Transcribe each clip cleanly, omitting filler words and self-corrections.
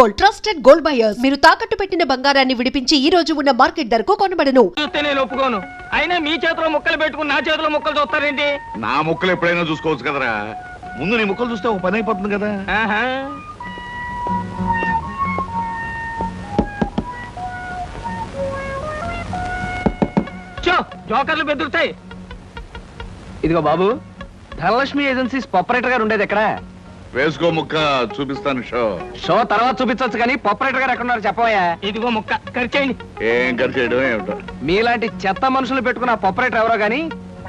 Gold trusted gold buyers. మీరు తాకట్టు పెట్టిన బంగారాన్ని విడిపించి ఈ రోజు ఉన్న మార్కెట్ ధరకు కొనబడను. నేను ఒప్పుకోను. అయినా మీ చేతిలో ముక్కలు పెట్టుకుని నా చేతిలో ముక్కలు చూస్తారేంటి? నా ముక్కలు ఎప్పుడైనా చూసుకోవచ్చు కదరా. ముందు నీ ముక్కలు చూస్తే ఒక పని అయిపోతుంది కదా. జోకర్లు బెదురుతాయి. ఇదిగో బాబు, ధనలక్ష్మి ఏజెన్సీస్ ప్రొపరేటర్ గారు ఉండేది ఎక్కడ? వేసుకో ముక్క చూపిస్తాను. షో తర్వాత చూపించవచ్చు కానీ ప్రొపరేటర్ గారు ఎక్కడున్నారు చెప్పవయ్యా. ఇదిగో ముక్క ఖర్చేయండి. ఏం ఖర్చు చేయడం ఏమిటో. మీలాంటి చెత్త మనుషులు పెట్టుకున్న ప్రొపరేటర్ ఎవరో గానీ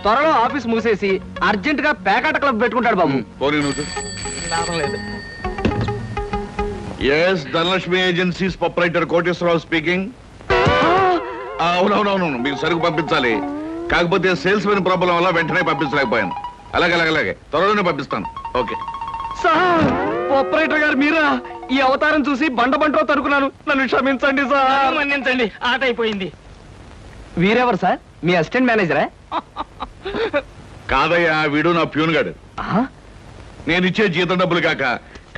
త్వరలో ఆఫీస్ మూసేసి అర్జెంట్ గా పేకాట క్లబ్ పెట్టుకుంటాడు బాబు. పోనీ నువ్వు. లాభం లేదు. Yes, Dhanalakshmi agencies proprietor Koteswararao speaking. అవునవునవును, మీకు సరుకు పంపించాలి. కాకపోతే సేల్స్ మెన్ ప్రాబ్లం వల్ల వెంటనే పంపించలేకపోయాను. అలాగే త్వరలోనే పంపిస్తాను. ఓకే సార్, ప్రొపరేటర్ గారు మీరా? ఈ అవతారం చూసి బండబంటో తరుకున్నాను, నన్ను క్షమించండి సార్. మన్నించండి, ఆట అయిపోయింది. వీరెవరు సార్? మీ అసిస్టెంట్ మేనేజరా? కాదయ్యా, వీడు నా ప్యూన్ గాడు. నేను ఇచ్చే జీతం డబ్బులు కాక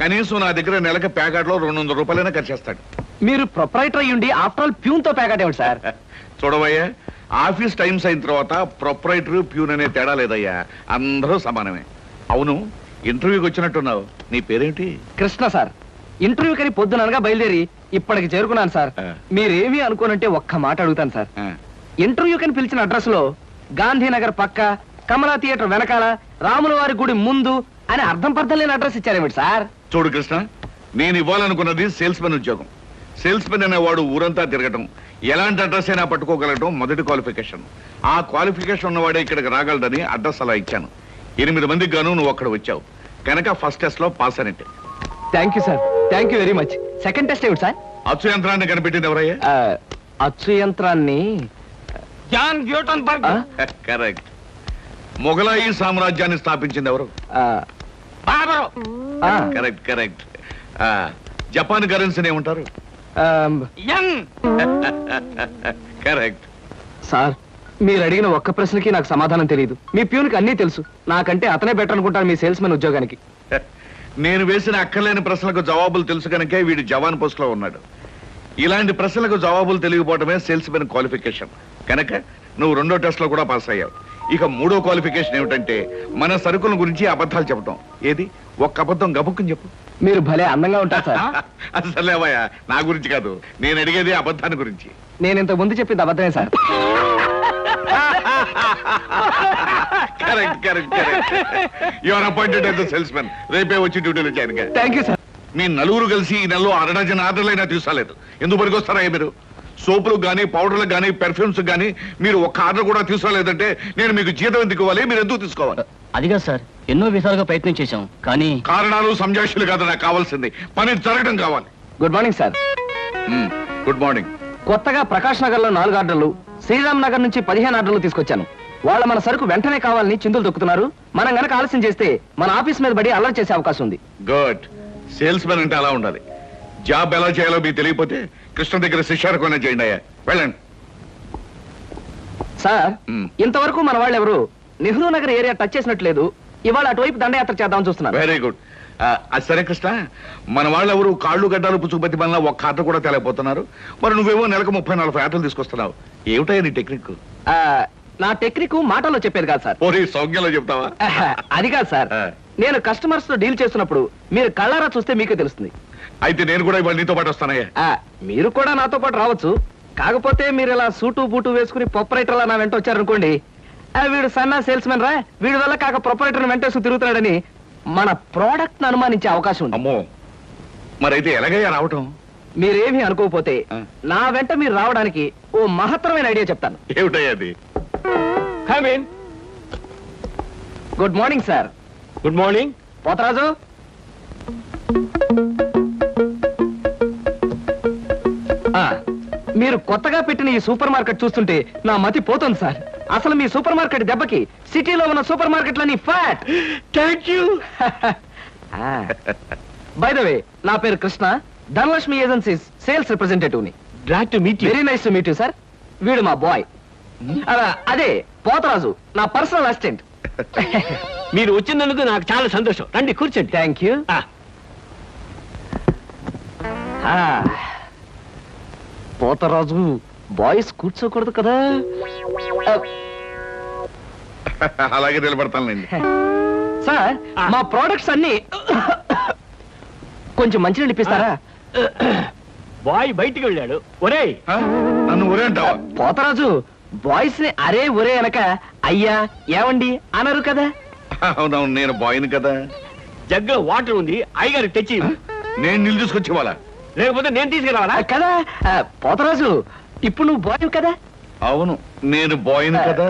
కనీసం నా దగ్గర నెలకి ప్యాకెట్లో 200 రూపాయలైనా ఖర్చు చేస్తాడు. మీరు ప్రొపరేటర్ అయ్యుండి ఆఫ్టర్ ఆల్ ప్యూన్ తో ప్యాకెట్ ఏమిటి సార్? చూడవయ్యా, ఆఫీస్ టైమ్స్ అయిన తర్వాత ప్రొపరేటర్ ప్యూన్ అనే తేడా లేదయ్యా, అందరూ సమానమే. అవును, ఇంటర్వ్యూకి వచ్చినట్టున్నావు. నీ పేరేంటి? కృష్ణ సార్. ఇంటర్వ్యూ కని పొద్దుననగా బయలుదేరి ఇప్పటికి చేరుకున్నాను సార్. మీరేమీ అనుకోనంటే ఒక్క మాట అడుగుతాను సార్. ఇంటర్వ్యూ కని పిలిచిన అడ్రస్ లో గాంధీనగర్ పక్క, కమలా థియేటర్ వెనకాల, రాముల వారి గుడి ముందు అని అర్థం పర్థం లేని అడ్రస్ ఇచ్చారేమిటి సార్? చూడు కృష్ణ, నేను ఇవ్వాలనుకున్నది సేల్స్ మెన్ ఉద్యోగం. సేల్స్ మెన్ అనేవాడు ఊరంతా తిరగటం, ఎలాంటి అడ్రస్ అయినా పట్టుకోగలగటం మొదటి క్వాలిఫికేషన్. ఆ క్వాలిఫికేషన్ ఉన్నవాడే ఇక్కడికి రాగలడని అడ్రస్ అలా ఇచ్చాను. 8 మందికి గాను నువ్వు అక్కడ వచ్చావు కనుక ఫస్ట్ టెస్ట్ లో పాస్ అనేట్టు. Thank you sir, thank you very much. Second test ఏమిటి సార్? అచ్చు యంత్రాన్ని కనిపెట్టింది ఎవరయ్యా? అచ్చు యంత్రాన్ని జాన్ గ్యూటన్బర్గ్. కరెక్ట్. మొఘలాయి సామ్రాజ్యాన్ని స్థాపించింది ఎవరు? బాబరు. కరెక్ట్. జపాన్ కరెన్సీని ఏమంటారు? యం. కరెక్ట్. సార్, మీరు అడిగిన ఒక్క ప్రశ్నకి నాకు సమాధానం తెలియదు. మీ ప్యూన్కి అన్నీ తెలుసు. నాకంటే అతనే బెటర్ అనుకుంటాను మీ సేల్స్ మెన్ ఉద్యోగానికి. నేను వేసిన అక్కర్లేని ప్రశ్నలకు జవాబులు తెలుసు కనుకే వీడు జవాన్ పోస్ట్ లో ఉన్నాడు. ఇలాంటి ప్రశ్నలకు జవాబులు తెలియకపోవడమే సేల్స్ మెన్ క్వాలిఫికేషన్. కనుక నువ్వు 2వ టెస్ట్ లో కూడా పాస్ అయ్యావు. ఇక 3వ క్వాలిఫికేషన్ ఏమిటంటే మన సరుకుల గురించి అబద్ధాలు చెప్పడం. ఏది? ఒక్క అబద్ధం గబుక్కుని చెప్పు. మీరు భలే అందంగా ఉంటారు సార్. అసలేవయ్యా, నా గురించి కాదు, నేను అడిగేది అబద్ధాన్ని గురించి. నేను ఇంతకు ముందు చెప్పింది అబద్ధమే sir. Correct. You are appointed as the salesmen. రేపే వచ్చి డ్యూటీలో జాయిన్ గా. Thank you sir. మీ నలుగురు కలిసి ఈ నెలలో 6 డజన్ ఆర్డర్లైనా తీసుకోలేదు. ఎందుకు పనికొస్తారా మీరు? సోపులకు కానీ, పౌడర్లకు కానీ, పెర్ఫ్యూమ్స్ కానీ మీరు ఒక్క ఆర్డర్ కూడా తీసుకోలేదంటే నేను మీకు జీతం ఎందుకు ఇవ్వాలి? మీరు ఎందుకు తీసుకోవాలి? అదిగా సార్, ఎన్నో విధాలుగా ప్రయత్నం చేశాం కానీ కారణాలు సంజాషులు కాదు నాకు కావాల్సింది, పని జరగడం కావాలి. Good morning sir. Good morning. కొత్తగా ప్రకాష్ నగర్ లో 4 ఆర్డర్లు, శ్రీరామ్ నగర్ నుంచి 15 ఆర్డర్లు తీసుకొచ్చాను. వాళ్ళ మన సరుకు వెంటనే కావాలని చిందులు దొక్కుతున్నారు. మనం గనక ఆలస్యం చేస్తే మన ఆఫీస్ మీద పడి అల్లరి చేసే అవకాశం ఉంది. గుడ్. సేల్స్ మెన్ అంటే అలా ఉండాలి. జాబ్ ఎలా చేయాలో మీకు తెలియకపోతే కృష్ణ దగ్గర శిష్యారకమైనా చేయండి అయ్యా. వెళ్ళండి సార్. ఇంతవరకు మన వాళ్ళు ఎవరు నెహ్రూ నగర్ ఏరియా టచ్ చేసినట్లేదు. ఇవాళ అటువైపు దండయాత్ర చేద్దామని చూస్తున్నారు. Very good. అది సరే కృష్ణ, మన వాళ్ళు ఎవరు కాళ్ళు గడ్డాలు పుచ్చుకుపతి వల్ల ఒక్క ఆర్డర్ కూడా తేలేకపోతున్నారు. మరి నువ్వేమో నెలకు 30-40 ఆర్డర్లు తీసుకొస్తున్నావు. ఏమిటయ్యా నీ టెక్నిక్? నా టెక్నిక్ మాటల్లో చెప్పేది కాదు సార్. పోనీ సౌజ్ఞలో చెప్తావా? అది కాదు సార్. నేను కస్టమర్స్ తో డీల్ చేస్తున్నప్పుడు మీరు కళ్ళారా చూస్తే మీకే తెలుస్తుంది. అయితే నేను కూడా ఇవాళ నీతో పాటు వస్తానయ్యా. మీరు కూడా నాతో పాటు రావచ్చు. కాకపోతే మీరు ఇలా సూటు బూటు వేసుకుని ప్రొపరేటర్ నా వెంట వచ్చారనుకోండి, వీడు సన్నా సేల్స్ మెన్ రా, వీడి వల్ల కాక ప్రొపరేటర్ వెంటేసుకు తిరుగుతున్నాడని మన ప్రోడక్ట్ ను అనుమానించే అవకాశం ఉంది. అమ్మో, మరైతే ఎలాగయ్యా రావటం? మీరేమీ అనుకోకపోతే నా వెంట మీరు రావడానికి ఓ మహత్తరమైన ఐడియా చెప్తాను. ఏమిటయ్యా అది? Good morning sir. Good morning. Potharaju, మీరు కొత్తగా పెట్టిన ఈ సూపర్ మార్కెట్ చూస్తుంటే నా మతి పోతుంది సార్. అసలు మీ సూపర్ మార్కెట్ దెబ్బకి సిటీలో ఉన్న సూపర్ మార్కెట్లని ఫ్యాట్. Thank you. By the way, నా పేరు Krishna, Dhanalakshmi agencies sales representative ని. Very nice to meet you sir. వీడు మా బాయ్. అదే పోతరాజు, నా పర్సనల్ అసిస్టెంట్. మీరు వచ్చినందుకు నాకు చాలా సంతోషం. రండి కూర్చోండి. Thank you. పోతరాజు బాయ్స్ కూర్చోకూడదు కదా. అలాగే నిలబడతానులేండి. సార్ మా ప్రోడక్ట్స్ అన్ని కొంచెం మంచినీళ్ళు ఇప్పిస్తారా? బాయ్ బయటికి వెళ్ళాడు. ఒరేయ్, నన్ను ఊరే అంటావా? పోతరాజు బాయ్స్ ని అరే ఒరే అనక అయ్యా ఏమండి అనరు కదా. అవునవును, నేను బాయ్ని కదా. జగ్గులో వాటర్ ఉంది, అయ్యగారు తెచ్చి. నేను నీళ్ళు తీసుకొచ్చి ఇవ్వాలా? లేకపోతే నేను తీసుకురావాలా? కదా పోతరాజు ఇప్పుడు నువ్వు బాయ్ కదా. అవును, నేను బాయ్ని కదా.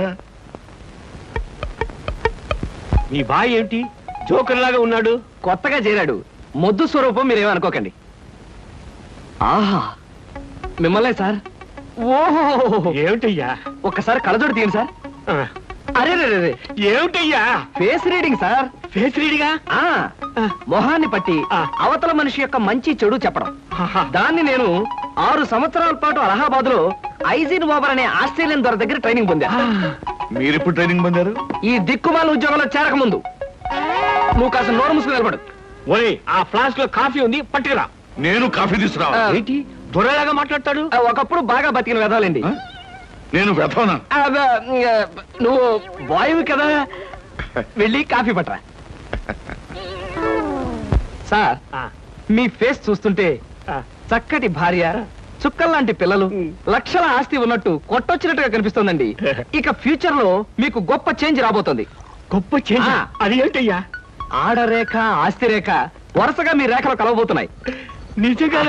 మీ బాయ్ ఏంటి జోకర్ లాగా ఉన్నాడు? కొత్తగా చేరాడు, మొద్దు స్వరూపం మీరేమనుకోకండి. ఆహా మిమ్మల్నే సార్. ఓహో ఏమిటయ్యా? ఒక్కసారి కళ్ళజోడు తీయండి సార్. ఆ, అరే రే రే, ఏమిటయ్యా? Face reading sir. ఫేస్ రీడింగా? ఆ మొహాన్ని పట్టి ఆ. అవతల మనిషి యొక్క మంచి చెడు చెప్పడం. దాన్ని నేను 6 సంవత్సరాల పాటు అలహాబాద్ లో ఐజిన్ ఓవర్ అనే ఆస్ట్రేలియన్ దొర దగ్గర ట్రైనింగ్ పొందా. మీరెప్పుడు ట్రైనింగ్ పొందారు? ఈ దిక్కుమాల ఉద్యోగంలో చేరక ముందు. నువ్వు కాస్త నోరు ముసుగు నిలబడు. ఒరేయ్, ఆ ఫ్లాస్క్ లో కాఫీ ఉంది, పట్టుకురా. నేను కాఫీ తీసుకురావా? ఏంటి దొరలాగా మాట్లాడతాడు? ఒకప్పుడు బాగా బతికిన వెదవాలండి. నేను వెతవనా? నువ్వు బాయ్ కదా, వెళ్ళి కాఫీ పట్టరా. సార్ ఆ, మీ ఫేస్ చూస్తుంటే ఆ, చక్కటి భార్య, చుక్కల్లాంటి పిల్లలు, లక్షల ఆస్తి ఉన్నట్టు కొట్టొచ్చినట్టుగా కనిపిస్తోందండి. ఇక ఫ్యూచర్ లో మీకు గొప్ప చేంజ్ రాబోతుంది. గొప్ప చేంజ్. ఆ. అది ఏంటయ్యా? ఆడరేఖ ఆస్తి రేఖ వరుసగా మీ రేఖలు కలవబోతున్నాయి. నిజంగా?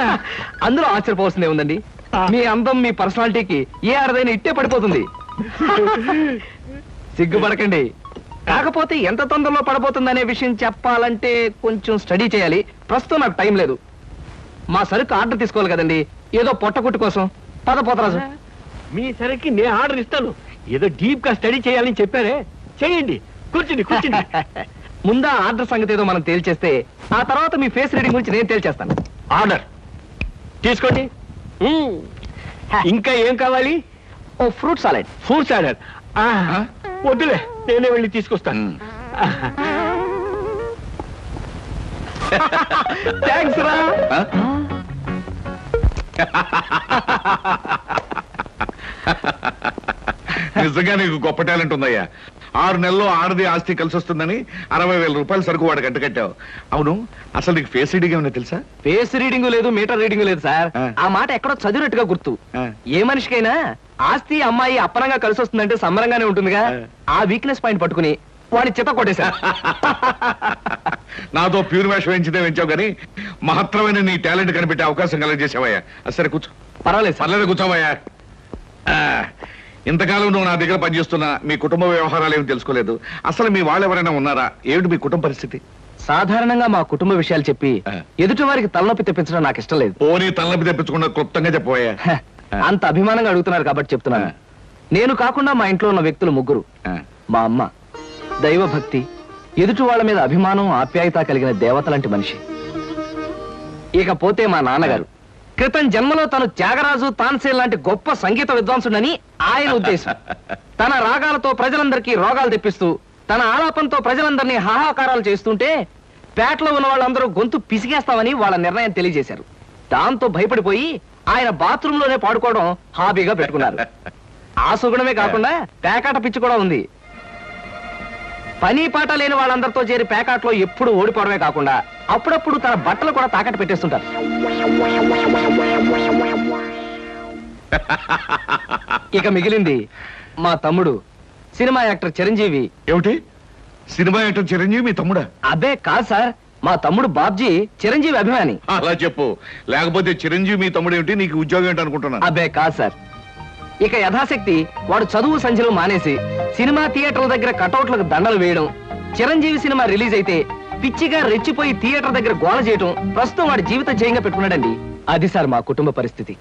అందులో ఆశ్చర్యపోవాల్సిందే ఉందండి. ఆ. మీ అందం మీ పర్సనాలిటీకి ఏ ఆడదైనా ఇట్టే పడిపోతుంది. సిగ్గుపడకండి. కాకపోతే ఎంత తొందరలో పడబోతుందనే విషయం చెప్పాలంటే కొంచెం స్టడీ చేయాలి. ప్రస్తుతం నాకు టైం లేదు. మా సరుకు ఆర్డర్ తీసుకోవాలి కదండి, ఏదో పొట్టకుట్టు కోసం. పద పోతరాజు. మీ సరికి నేను ఆర్డర్ ఇస్తాను. ఏదో డీప్ గా స్టడీ చేయాలని చెప్పారే, చేయండి. కూర్చుని కూర్చుని. ముందా ఆర్డర్ సంగతి ఏదో మనం తేల్చేస్తే ఆ తర్వాత మీ ఫేస్ రీడింగ్ గురించి నేను తేల్చేస్తాను. ఆర్డర్ తీసుకోండి. ఇంకా ఏం కావాలి? ఓ ఫ్రూట్ సాలెడ్. Fruits order. వద్దులే, నేనే వెళ్ళి తీసుకొస్తాను. థ్యాంక్స్ రా. నిజంగా నీకు గొప్ప టాలెంట్ ఉందయ్యా. 6 నెలల్లో ఆడది ఆస్తి కలిసి వస్తుందని 60,000 రూపాయలు సరుకు వాడికి అంటకట్టావు. అవును, అసలు నీకు ఫేస్ రీడింగ్ ఏమన్నా తెలుసా? ఫేస్ రీడింగ్ లేదు, మీటర్ రీడింగ్ లేదు సార్. ఆ మాట ఎక్కడో చదివినట్టుగా గుర్తు. ఏ మనిషికైనా ఆస్తి అమ్మాయి అప్పనంగా కలిసి వస్తుందంటే సంబరంగానే ఉంటుందిగా. ఆ వీక్నెస్ పాయింట్ పట్టుకుని వాడిని చిత్త కొట్టేశా. నాతో ప్యూర్ వేషం వేయించితే వేయించావు కానీ మహత్తరమైన నీ టాలెంట్ కనిపెట్టే అవకాశం కలగజేసావయ్యా. సరే కూర్చో. పర్వాలేదు సార్. పర్లేదు, కూర్చోవయ్యా. ఇంతకాలం నువ్వు నా దగ్గర పనిచేస్తున్నా మీ కుటుంబ వ్యవహారాలు ఏమి తెలుసుకోలేదు. అసలు మీ వాళ్ళు ఎవరైనా ఉన్నారా? ఏమిటి మీ కుటుంబ పరిస్థితి? సాధారణంగా మా కుటుంబ విషయాలు చెప్పి ఎదుటి వారికి తలనొప్పి తెప్పించడం నాకు ఇష్టం లేదు. పోనీ తలనొప్పి తెప్పించకుండా క్లుప్తంగా చెప్పబోయా. అంత అభిమానంగా అడుగుతున్నారు కాబట్టి చెప్తున్నాను. నేను కాకుండా మా ఇంట్లో ఉన్న వ్యక్తులు 3. మా అమ్మ దైవభక్తి, ఎదుటి వాళ్ళ మీద అభిమానం ఆప్యాయత కలిగిన దేవత లాంటి మనిషి. ఇకపోతే మా నాన్నగారు క్రితం జన్మలో తను త్యాగరాజు, తాన్సేన్ లాంటి గొప్ప సంగీత విద్వాంసుడని ఆయన ఉద్దేశం. తన రాగాలతో ప్రజలందరికీ రోగాలు తెప్పిస్తూ, తన ఆలాపంతో ప్రజలందరినీ హాహాకారాలు చేస్తుంటే పేటలో ఉన్న వాళ్ళందరూ గొంతు పిసిగేస్తామని వాళ్ళ నిర్ణయం తెలియజేశారు. దాంతో భయపడిపోయి ఆయన బాత్రూమ్ లోనే పాడుకోవడం హాబీగా పెట్టుకున్నారు. ఆ సుగుణమే కాకుండా పేకాట పిచ్చి కూడా ఉంది. పని పాట లేని వాళ్ళందరితో చేరి పేకాట్లో ఎప్పుడు ఓడిపోవడమే కాకుండా అప్పుడప్పుడు తన బట్టలు కూడా తాకట్టు పెట్టేస్తుంటారు. ఇక మిగిలింది మా తమ్ముడు సినిమా యాక్టర్ చిరంజీవి. ఏమిటి, సినిమా యాక్టర్ చిరంజీవి మీ తమ్ముడా? అబ్బే కాదు సార్, మా తమ్ముడు బాబ్జీ చిరంజీవి అభిమాని. అలా చెప్పు, లేకపోతే చిరంజీవి మీ తమ్ముడు ఏమిటి, నీకు ఉద్యోగం ఏంటి అనుకుంటున్నాను. అబ్బే కాదు సార్. ఇక యథాశక్తి వాడు చదువు సంధ్యలు మానేసి సినిమా థియేటర్ల దగ్గర కటౌట్లకు దండలు వేయడం, చిరంజీవి సినిమా రిలీజ్ అయితే పిచ్చిగా రెచ్చిపోయి థియేటర్ దగ్గర గోల చేయడం ప్రస్తుతం వాడి జీవిత జయంగా పెట్టుకున్నాడండి. అది సార్ మా కుటుంబ పరిస్థితి.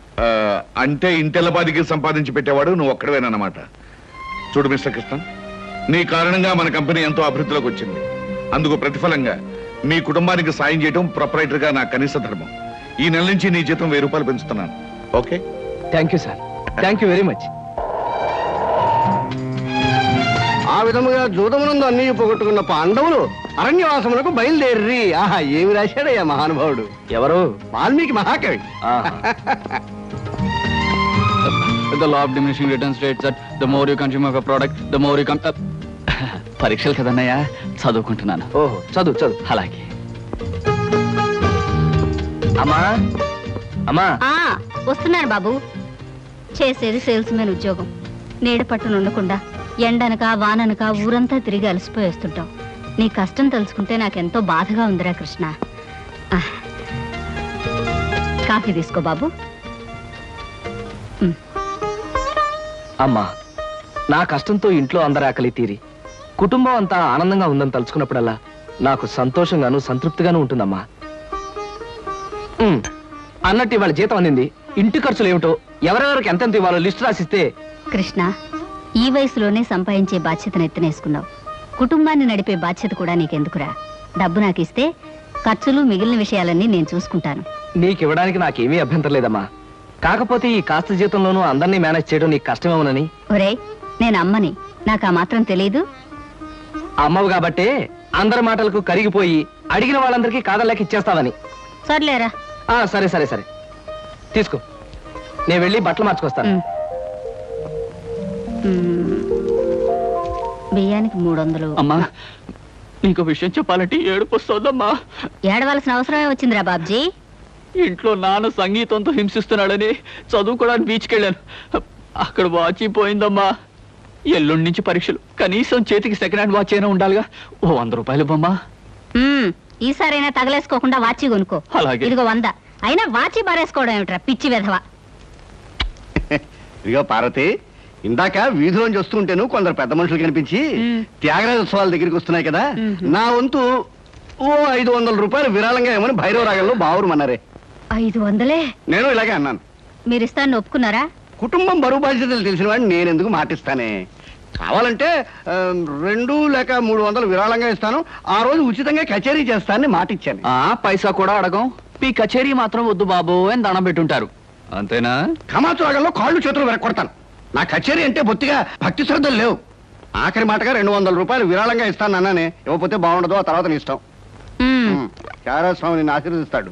అంటే ఇంటెల్లబాదికి సంపాదించి పెట్టేవాడు నువ్వు ఒక్కడవేనన్నమాట. చూడు మిస్టర్ కృష్ణ, నీ కారణంగా మన కంపెనీ ఎంతో అభివృద్ధిలోకి వచ్చింది. అందుకు ప్రతిఫలంగా మీ కుటుంబానికి సాయం చేయడం ప్రొపరైటర్ గా నా కనీస ధర్మం. ఈ నెల నుంచి నీ జీతం 1000 రూపాయలు పెంచుతున్నాను. Okay? Thank you sir. Thank you very much. ఆ విధముగా జూదమునందు అన్ని పోగొట్టుకున్న పాండవులు అరణ్యవాసములకు బయలుదేరి. ఆహా, ఏమి రాశాడయ్యా మహానుభావుడు. ఎవరు? వాల్మీకి మహాకవి. The law of diminishing returns states that the more you consume of a product, the more you పరీక్షలు కదన్నయ్యా, చదువుకుంటున్నాను. ఓహో, చదువు చదువు. అలాగే. అమ్మా అమ్మా. వస్తున్నాను బాబు. చేసేది సేల్స్ మెన్ ఉద్యోగం. నీడ పట్టున ఉండకుండా ఎండనక వాననక ఊరంతా తిరిగి అలసిపోయి వస్తుంటాం. నీ కష్టం తెలుసుకుంటే నాకెంతో బాధగా ఉందిరా కృష్ణ. కాఫీ తీసుకో బాబు. అమ్మా, నా కష్టంతో ఇంట్లో అందరి ఆకలి తీరి కుటుంబం అంతా ఆనందంగా ఉందని తలుచుకున్నప్పుడల్లా నాకు సంతోషంగాను సంతృప్తిగాను ఉంటుందమ్మా. అన్నట్టు ఇవాళ జీతం అందింది. ఇంటి ఖర్చులు ఏమిటో, ఎవరెవరికి ఎంతెంత ఇవ్వాలో లిస్టు రాసిస్తే. కృష్ణ, ఈ వయసులోనే సంపాదించే బాధ్యతను ఎత్తనేసుకున్నావు. కుటుంబాన్ని నడిపే బాధ్యత కూడా నీకెందుకురా? డబ్బు నాకు ఇస్తే ఖర్చులు మిగిలిన విషయాలన్నీ నేను చూసుకుంటాను. నీకివ్వడానికి నాకేమీ అభ్యంతరం లేదమ్మా. కాకపోతే ఈ కాస్త జీతంలోనూ అందరినీ మేనేజ్ చేయడం నీకు కష్టమేమోనని. ఒరే, నేను అమ్మని, నాకు ఆ మాత్రం తెలీదు. అమ్మవు కాబట్టే అందరి మాటలకు కరిగిపోయి అడిగిన వాళ్ళందరికీ కాదలేక ఇచ్చేస్తావని. సర్లేరా. సరే సరే సరే, తీసుకో. నేను వెళ్ళి బట్టలు మార్చుకొస్తాను. బియ్యానికి 300. అమ్మా, నీకు విషయం చెప్పాలంటే ఏడుపు వస్తుందమ్మా. ఏడవలసిన అవసరమే వచ్చిందిరా బాబ్జీ. ఇంట్లో నాన్న సంగీతంతో హింసిస్తున్నాడని చదువుకోవడానికి బీచ్కి వెళ్ళాను. అక్కడ వాచ్ పోయిందమ్మా. ఎల్లుండి నుంచి పరీక్షలు. కనీసం చేతికి సెకండ్ హ్యాండ్ వాచ్ అయినా ఉండాలిగా. ఓ 100 రూపాయలు బొమ్మా. ఈసారైనా తగలేసుకోకుండా వాచి కొనుక్కో. అలాగే. ఇదిగో 100. అయినా వాచి బారేసుకోవడం ఏమిట్రా పిచ్చి వెధవ. ఇదిగో పార్వతి, ఇందాక వీధిలోంచి వస్తుంటేను కొందరు పెద్ద మనుషులు కనిపించి త్యాగరాజోత్సవాల దగ్గరికి వస్తున్నాయి కదా, నా వంతు ఓ 500 రూపాయలు విరాళంగా ఏమని భైరవ రాగంలో బావురమన్నారే. 500? నేను ఇలాగే అన్నాను. మీరు ఇస్తాను ఒప్పుకున్నారా? కుటుంబం బరువు బాధ్యతలు తెలిసిన వాడిని నేను ఎందుకు మాటిస్తానే. కావాలంటే 2 లేక 300 విరాళంగా ఇస్తాను. ఆ రోజు ఉచితంగా కచేరీ చేస్తానని మాటిచ్చాను. పైసా కూడా అడగం. మీ కచేరీ మాత్రం వద్దు బాబు అని దండం పెట్టుంటారు. అంతేనా? కమాతు రాగంలో కాళ్ళు చేతులు వెరకొడతాను. నా కచేరీ అంటే బొత్తిగా భక్తి శ్రద్ధలు లేవు. ఆఖరి మాటగా 200 రూపాయలు విరాళంగా ఇస్తాను అన్నానే. ఇవ్వకపోతే బాగుండదు, ఆ తర్వాత నీ ఇష్టం. చారాస్వామి నిన్ను ఆశీర్వదిస్తాడు.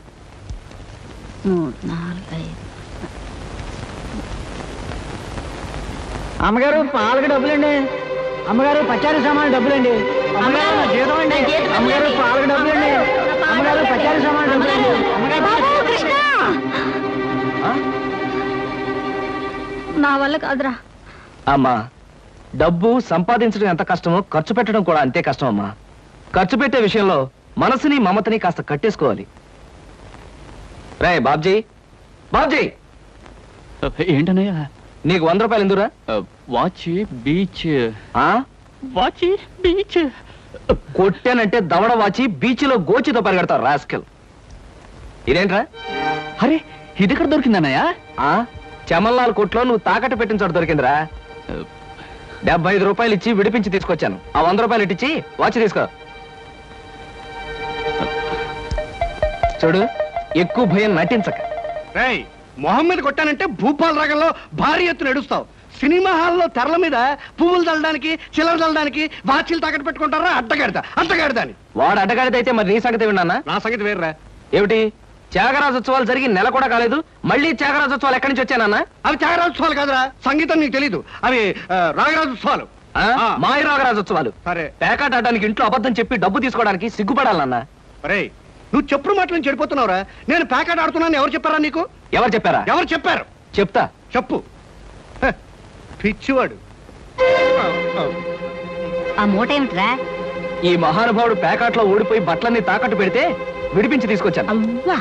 3, 4, 5. అమ్మగారు పాలకు డబ్బులండి. అమ్మగారు పచారీ సామాన్ డబ్బులండి. అమ్మగారు నా జీతం అండి. అమ్మగారు పాలకు డబ్బులండి. అమ్మగారు పచారీ సామాన్ డబ్బులండి. నా వల్ల కాదురా. అమ్మా, డబ్బు సంపాదించడం ఎంత కష్టమో ఖర్చు పెట్టడం కూడా అంతే కష్టం అమ్మా. ఖర్చు పెట్టే విషయంలో మనసుని మమతని కాస్త కట్టేసుకోవాలి. రే బాబ్జీ, బాబ్జీ, ఏంటన్నయ్యా? నీకు 100 రూపాయలు ఎందురా? Watch beach. వాచ్ బీచ్ కొట్టానంటే దవడ వాచి బీచ్లో గోచితో పరిగెడతావు రాస్కెల్. ఇదేంట్రా? అరే, ఇది ఎక్కడ దొరికిందన్నయ్యా? చమల్లాల్ కొట్లో నువ్వు తాకట్టు పెట్టిన చోట దొరికిందిరా. 75 రూపాయలు ఇచ్చి విడిపించి తీసుకొచ్చాను. ఆ 100 రూపాయలు ఇట్టించి వాచ్ తీసుకో. చూడు, ఎక్కువ భయం నటించక. రేయ్, మొహం మీద కొట్టానంటే భూపాల్ రాగంలో భారీ ఎత్తున ఎడుస్తావు. సినిమా హాల్లో తెరల మీద పువ్వులు చల్లడానికి, చిల్లర చల్లడానికి వాచీలు తాకట్టు పెట్టుకుంటారా? అడ్డగాడిదా అని. వాడు అడ్డగాడిదైతే మరి నీ సంగతి విన్నానా? నా సంగతి వేర్రా. ఏమిటి, త్యాగరాజోత్సవాలు జరిగి నెల కూడా కాలేదు, మళ్ళీ త్యాగరాజోత్సవాలు ఎక్కడి నుంచి వచ్చానన్నా? అవి త్యాగరాజోత్సవాలు కాదురా, సంగీతం నీకు తెలీదు. అవి రాగరాజోత్సవాలు. మాయ రాగరాజోత్సవాలు. సరే, పేకాట ఆడడానికి ఇంట్లో అబద్ధం చెప్పి డబ్బు తీసుకోవడానికి సిగ్గుపడాలన్నా? రే, నువ్వు చెప్పుడు మాటలను చెడిపోతున్నావురా. నేను పేకాట ఆడుతున్నాను ఎవరు చెప్పారా నీకు? ఎవరు చెప్పారా? ఎవరు చెప్పారు? చెప్తా, చెప్పు. పిచ్చివాడు. ఆ మూట ఏమిట్రా? ఈ మహానుభావుడు పేకాట్లో ఓడిపోయి బట్టలన్నీ తాకట్టు పెడితే విడిపించి తీసుకొచ్చాను. అవ్వా,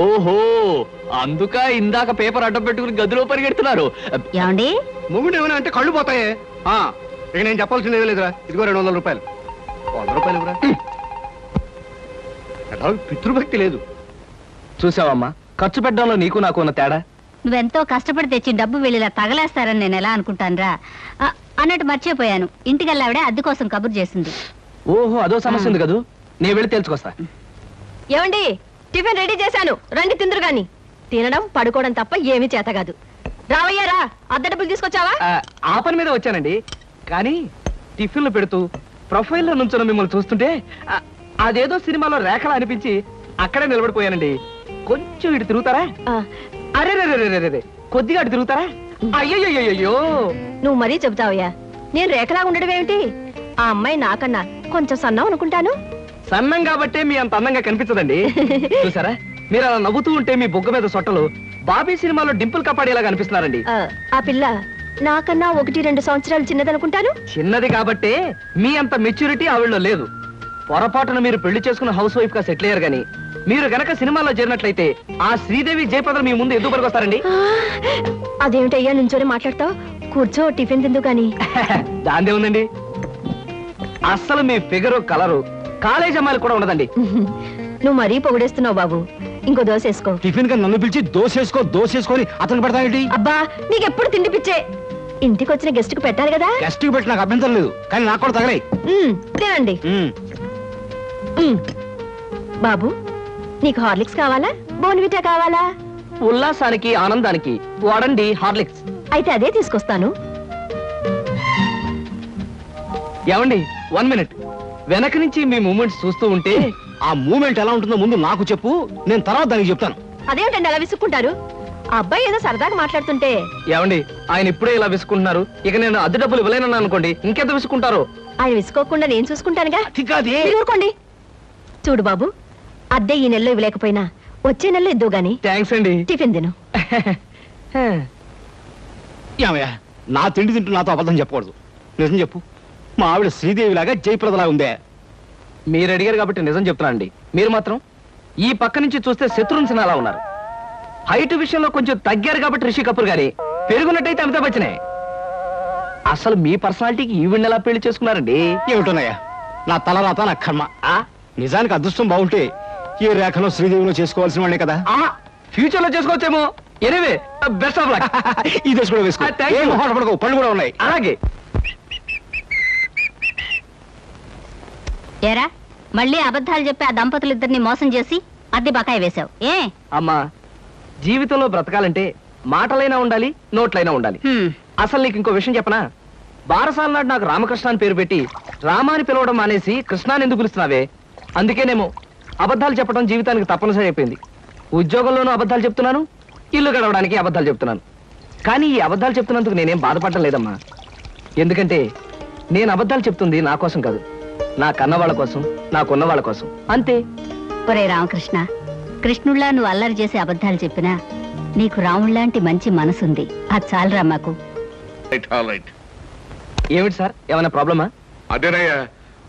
ఓహో, అందుక ఇందాక పేపర్ అడ్డం పెట్టుకుని గదిలో పరిగెడుతున్నారు. ఏమండి? మొగుడు ఏమైనా అంటే కళ్ళు పోతాయే. ఇక నేను చెప్పాల్సింది ఏమీ లేదురా. ఇదిగో 200 రూపాయలు. 100 రూపాయలు ఇవ్వరా. పితృభక్తి లేదు. చూసావమ్మా, ఖర్చు పెట్టడంలో నీకు నాకు ఉన్న తేడా. నువ్వెంతో కష్టపడి తెచ్చి డబ్బు వెళ్ళిలా తగలేస్తారని నేను ఎలా అనుకుంటానురా. అన్నట్టు మర్చిపోయాను, ఇంటికెళ్ళావిడే అద్దె కోసం కబురు చేసింది. ఓహో, అదో సమస్య ఉంది కదూ. నేను వెళ్ళి తెలుసుకొస్తా. ఏమండి, టిఫిన్ రెడీ చేశాను, రండి తిందురు గాని. తినడం పడుకోవడం తప్ప ఏమీ చేత కాదు. రావయ్యారా, అద్దె డబ్బులు తీసుకొచ్చావా? ఆ పని మీద వచ్చానండి, కానీ టిఫిన్లు పెడుతూ ప్రొఫైల్లో నుంచున్న మిమ్మల్ని చూస్తుంటే అదేదో సినిమాలో రేఖలా అనిపించి అక్కడే నిలబడిపోయానండి. కొంచెం ఇటు తిరుగుతారా? అరే రే కొద్దిగా అటు తిరుగుతారా? అయ్యో నువ్వు మరీ చెబుతావయ్యా. నేను రేఖలా ఉండడం ఏమిటి? ఆ అమ్మాయి నాకన్నా కొంచెం సన్నం అనుకుంటాను. సన్నం కాబట్టే మీ అంత అందంగా కనిపించదండి. చూసారా, మీరు అలా నవ్వుతూ ఉంటే మీ బొగ్గ మీద సొట్టలు బాబీ సినిమాలో డింపుల్ కపాడేలా కనిపిస్తున్నారండి. ఆ పిల్ల నాకన్నా 1-2 సంవత్సరాలు చిన్నదనుకుంటాను. చిన్నది కాబట్టే మీ అంత మెచ్యూరిటీ ఆవిడలో లేదు. పొరపాటున మీరు పెళ్లి చేసుకున్న హౌస్ వైఫ్ గా సెటిల్ అయ్యారు గానీ మీరు గనక సినిమాలో చేరినట్లయితే ఆ శ్రీదేవి జయప్రద మీ ముందు ఎందుకు పనికొస్తారండి? అదేమిటయ్యా నుంచోనే మాట్లాడతావు? కూర్చో, టిఫిన్ తిందు గాని. దాందే ఉందండి. అస్సలు మీ ఫిగరు కలరు కాలేజ్ అమ్మాయిలు కూడా ఉండదండి. నువ్వు మరీ పొగిడేస్తున్నావు బాబు. ఇంకో దోశ వేసుకో. టిఫిన్ గా నన్ను పిలిచి దోసేసుకొని అతను పెడతానండి. అబ్బా, నీకెప్పుడు తిండి పిచ్చే. ఇంటికి వచ్చిన గెస్ట్ కు పెట్టాలి కదా. గెస్ట్ కి పెట్టి నాకు అభ్యంతరం లేదు, కానీ నాకు కూడా తగలే. తినండి. బాబు, నీకు హార్లిక్స్ కావాలా, బోన్విటా కావాలా? ఉల్లాసానికి ఆనందానికి వాడండి హార్లిక్స్. అయితే అదే తీసుకొస్తాను. ఏమండి, 1 మినిట్. వెనక నుంచి మీ మూమెంట్స్ చూస్తూ ఉంటే ఆ మూమెంట్ ఎలా ఉంటుందో ముందు నాకు చెప్పు, నేను తర్వాత దానికి చెప్తాను. అదేమిటండి అలా విసుక్కుంటారు? ఆ అబ్బాయి ఏదో సరదాగా మాట్లాడుతుంటే. ఏమండి, ఆయన ఇప్పుడే ఇలా విసుకుంటున్నారు, ఇక నేను అద్దె డబ్బులు ఇవ్వలేనన్నా అనుకోండి, ఇంకెంత విసుకుంటారు? ఆయన విసుకోకుండా నేను చూసుకుంటానుగా. మీరు ఊరుకోండి. చూడు బాబు, అద్దె ఈ నెలలో ఇవ్వలేకపోయినా వచ్చే నెలలో ఇద్దు గాని. థ్యాంక్స్ అండి. టిఫిన్ తిను. ఏమయ్యా, నా తిండి తింటూ నాతో అబద్ధం చెప్పకూడదు. నిజం చెప్పు, మా ఆవిడ శ్రీదేవిలాగా జయప్రదలా ఉందే? మీరు అడిగారు కాబట్టి నిజం చెప్తున్నా అండి. మీరు మాత్రం ఈ పక్క నుంచి చూస్తే శత్రుఘ్న సిన్హా అలా ఉన్నారు. హైట్ విషయంలో కొంచెం తగ్గారు కాబట్టి రిషి కపూర్ గారి, పెరుగున్నట్టయితే అమితాబ్ బచ్చనే. అసలు మీ పర్సనాలిటీకి ఈవిడ ఎలా పెళ్లి చేసుకున్నారండి? ఏమిటోనయ్యా, నా తలరాత నా కర్మ. నిజానికి అదృష్టం బాగుంటే ఏ రేఖలో శ్రీదేవిలో చేసుకోవాల్సిన వాడే కదా. ఫ్యూచర్ లో చేసుకోవచ్చేమో. Anyway, best of luck. ఈ దశ కూడా వేసుకో. పళ్ళు కూడా ఉన్నాయి. అలాగే. ఏరా, మళ్ళీ అబద్ధాలు చెప్పి ఆ దంపతులిద్దరిని మోసం చేసి అద్దె బకాయి వేశావు ఏ? అమ్మా, జీవితంలో బ్రతకాలంటే మాటలైనా ఉండాలి, నోట్లైనా ఉండాలి. అసలు నీకు ఇంకో విషయం చెప్పనా? బారసాల నాడు నాకు రామకృష్ణ అని పేరు పెట్టి రామాని పిలవడం మానేసి కృష్ణాని ఎందుకు పిలుస్తున్నావే? అందుకేనేమో అబద్ధాలు చెప్పడం జీవితానికి తప్పనిసరి అయిపోయింది. ఉద్యోగంలోనూ అబద్ధాలు చెప్తున్నాను, ఇల్లు గడవడానికి అబద్ధాలు చెప్తున్నాను. కానీ ఈ అబద్ధాలు చెప్తున్నందుకు నేనేం బాధపడటం లేదమ్మా. ఎందుకంటే నేను అబద్ధాలు చెప్తుంది నా కోసం కాదు, నా కన్నవాళ్ళ కోసం, నాకున్న వాళ్ళ కోసం, అంతే. ఒరే రామకృష్ణ, కృష్ణుళ్ళా నువ్వు అల్లరి చేసి అబద్ధాలు చెప్పినా నీకు రాముళ్లాంటి మంచి మనసుంది. అది చాలరా మాకు. ఏమిటి సార్, ఏమైనా ప్రాబ్లమా? అదేనయ్యా,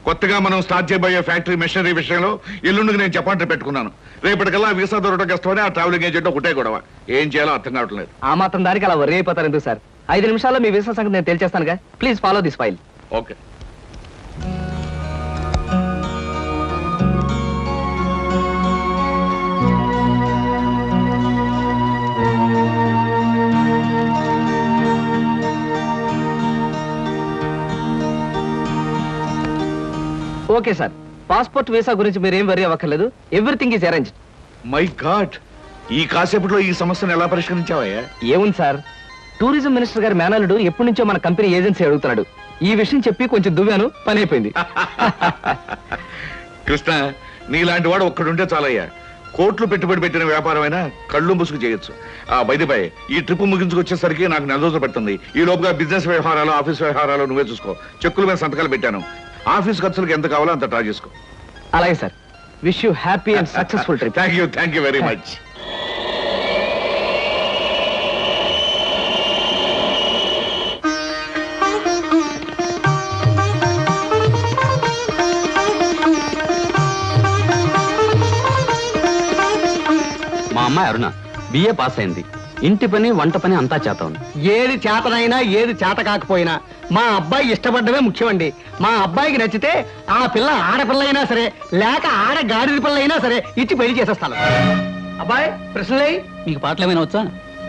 కొత్తగా మనం స్టార్ట్ చేయబోయే ఫ్యాక్టరీ మెషినరీ విషయంలో ఎల్లుండికి నేను చెప్పండి పెట్టుకున్నాను. రేపటికల్లా వీసా దొరకడం కష్టమని ఆ ట్రావెలింగ్ ఏజెంట్ ఒకటే గొడవ. ఏం చేయాలో అర్థం కావట్లేదు. ఆ మాత్రం దానికి అలా వర్రీ అయిపోతారు ఎందుకు సార్? 5 నిమిషాల్లో మీ వీసా సంగతి నేను తేల్చేస్తానుగా. Please follow this file. Okay. Okay sir, passport visa గురించి మీరేం వరీ అవ్వక్కర్లేదు. Everything is arranged. My god, ఈ కాసేపట్లో ఈ సమస్యను ఎలా పరిష్కరించావయ్యా? ఏముంది సార్, టూరిజం మినిస్టర్ గారి మేనల్లుడు ఎప్పటి నుంచో మన కంపెనీ ఏజెన్సీ అడుగుతున్నాడు. ఈ విషయం చెప్పి కొంచెం దువ్వాను, పని అయిపోయింది. కృష్ణ, నీలాంటి వాడు ఒక్కడుంటే చాలయ్యా. కోట్లు పెట్టుబడి పెట్టిన వ్యాపారమైనా కళ్ళు ముసుగు చేయొచ్చు. బైదిపై ఈ ట్రిప్ ముగించుకొచ్చేసరికి నాకు 4 రోజులు పడుతుంది. ఈ లోపుగా బిజినెస్ వ్యవహారాలు, ఆఫీస్ వ్యవహారాలు నువ్వే చూసుకో. చెక్కుల మీద సంతకాలు పెట్టాను. ఆఫీస్ ఖర్చులకు ఎంత కావాలో అంత డ్రా చేసుకో. అలాగే sir. Wish you happy and successful trip. Thank you very much. మా అమ్మాయి అరుణ బిఏ పాస్ అయింది. ఇంటి పని, వంట పని అంతా చేత ఉంది. ఏది చేతనైనా ఏది చేత కాకపోయినా మా అబ్బాయి ఇష్టపడ్డమే ముఖ్యమండి. మా అబ్బాయికి నచ్చితే ఆ పిల్ల ఆడపిల్ల అయినా సరే, లేక ఆడ గాడిద పిల్ల అయినా సరే ఇచ్చి పెళ్లి చేసేస్తాను. అబ్బాయి, ప్రశ్నలే. మీకు పాటలు ఏమైనా వచ్చా?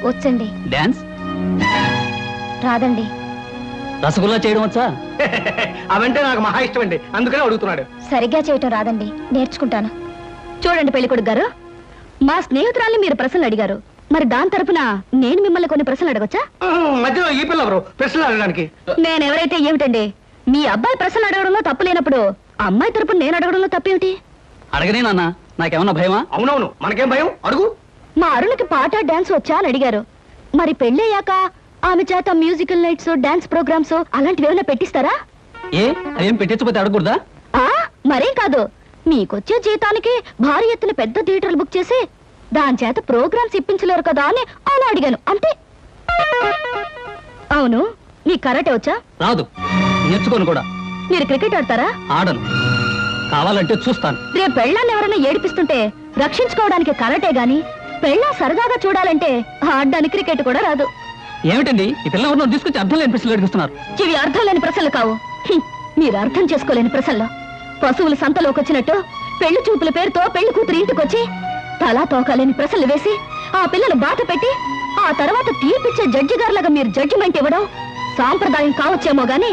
వచ్చండి. డాన్స్ రాదండి. రసగుల్లా చేయడం వచ్చా? అవంటే నాకు మహా ఇష్టం అండి, అందుకనే అడుగుతున్నాడు. సరిగ్గా చేయటం రాదండి, నేర్చుకుంటాను. చూడండి పెళ్లికొడుకు గారు, మా స్నేహితురాల్ని మీరు ప్రశ్నలు అడిగారు, మరి దాని తరపున నేను మిమ్మల్ని కొన్ని ప్రశ్నలు అడగొచ్చా? మధ్యలో ఈ పిల్ల ఎవరు ప్రశ్నలు అడగడానికి? నేనెవరైతే ఏమిటండి, మీ అబ్బాయి ప్రశ్న అడగడంలో తప్పు లేనప్పుడు అమ్మాయి తరపున నేను అడగడంలో తప్పేమిటి? అడగనే నాన్న, నాకేమన్నా భయమా? అవునవును, మనకేం భయం, అడుగు. మా అరుణకి పాట డాన్స్ వచ్చా అని అడిగారు. మరి పెళ్ళయ్యాక ఆమె చేత మ్యూజికల్ నైట్స్, డాన్స్ ప్రోగ్రామ్స్ అలాంటివి ఏమైనా పెట్టిస్తారా? ఏ అదేం పెట్టించకపోతే అడగకూడదా? మరేం కాదు, మీకొచ్చే జీతానికి భారీ ఎత్తున పెద్ద థియేటర్లు బుక్ చేసి దాని చేత ప్రోగ్రామ్స్ ఇప్పించలేరు కదా అని అలా అడిగాను అంతే. అవును, మీకు కరాటే వచ్చా? రాదు, నేర్చుకోను కూడా. మీరు క్రికెట్ ఆడతారా? ఆడను, కావాలంటే చూస్తాను. రేపు పెళ్ళాన్ని ఎవరైనా ఏడిపిస్తుంటే రక్షించుకోవడానికి కరాటే గాని, పెళ్ళా సరదాగా చూడాలంటే ఆడడానికి క్రికెట్ కూడా రాదు. ఏమిటండి ఈ పిల్ల ఎవరినో తీసుకొచ్చి అర్థం లేని ప్రశ్నలు అడిగిస్తున్నారు? ఇవి అర్థం లేని ప్రశ్నలు కావు, మీరు అర్థం చేసుకోలేని ప్రశ్నలు. పశువులు సంతలోకి వచ్చినట్టు పెళ్లి చూపుల పేరుతో పెళ్లి కూతురు ఇంటికొచ్చి తలా తోకాలేని ప్రశ్నలు వేసి ఆ పిల్లలు బాధ పెట్టి ఆ తర్వాత తీర్పిచ్చే జడ్జి గారులాగా మీరు జడ్జిమెంట్ ఇవ్వడం సాంప్రదాయం కావచ్చేమో గాని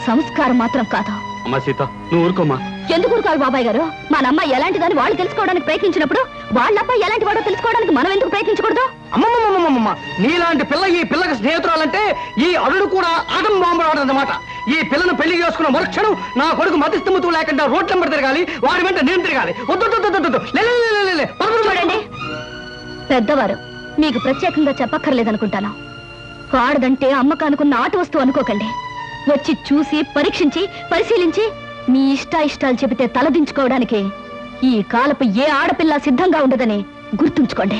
సంస్కారం మాత్రం కాదు. అమ్మా సీత, నువ్వు ఊరుకోమ్మా. ఎందుకు ఊరుకోవాలి బాబాయ్ గారు? మన అమ్మాయి ఎలాంటిదని వాళ్ళు తెలుసుకోవడానికి ప్రయత్నించినప్పుడు వాళ్ళ అబ్బాయి ఎలాంటి వాడో తెలుసుకోవడానికి మనం ఎందుకు ప్రయత్నించకూడదు? అమ్మమ్మమ్మమ్మమ్మ, నీలాంటి పిల్ల ఈ పిల్లకి స్నేహితురాలంటే ఈ అల్లుడు కూడా ఆటం బాంబరాడన్నమాట. ఈ పిల్లను పెళ్లి చేసుకున్న మరుక్షణం నా కొడుకు మతిస్థిమతు లేకుండా రోడ్ నెంబర్ తిరగాలి, వాడి వెంట నేను తిరగాలి. చూడండి పెద్దవారు, మీకు ప్రత్యేకంగా చెప్పక్కర్లేదనుకుంటాను. ఆడదంటే అమ్మకానుకున్న ఆట వస్తువు అనుకోకండి. వచ్చి చూసి పరీక్షించి పరిశీలించి మీ ఇష్టాలు చెబితే తలదించుకోవడానికి ఈ కాలపు ఏ ఆడపిల్ల సిద్ధంగా ఉండదని గుర్తుంచుకోండి.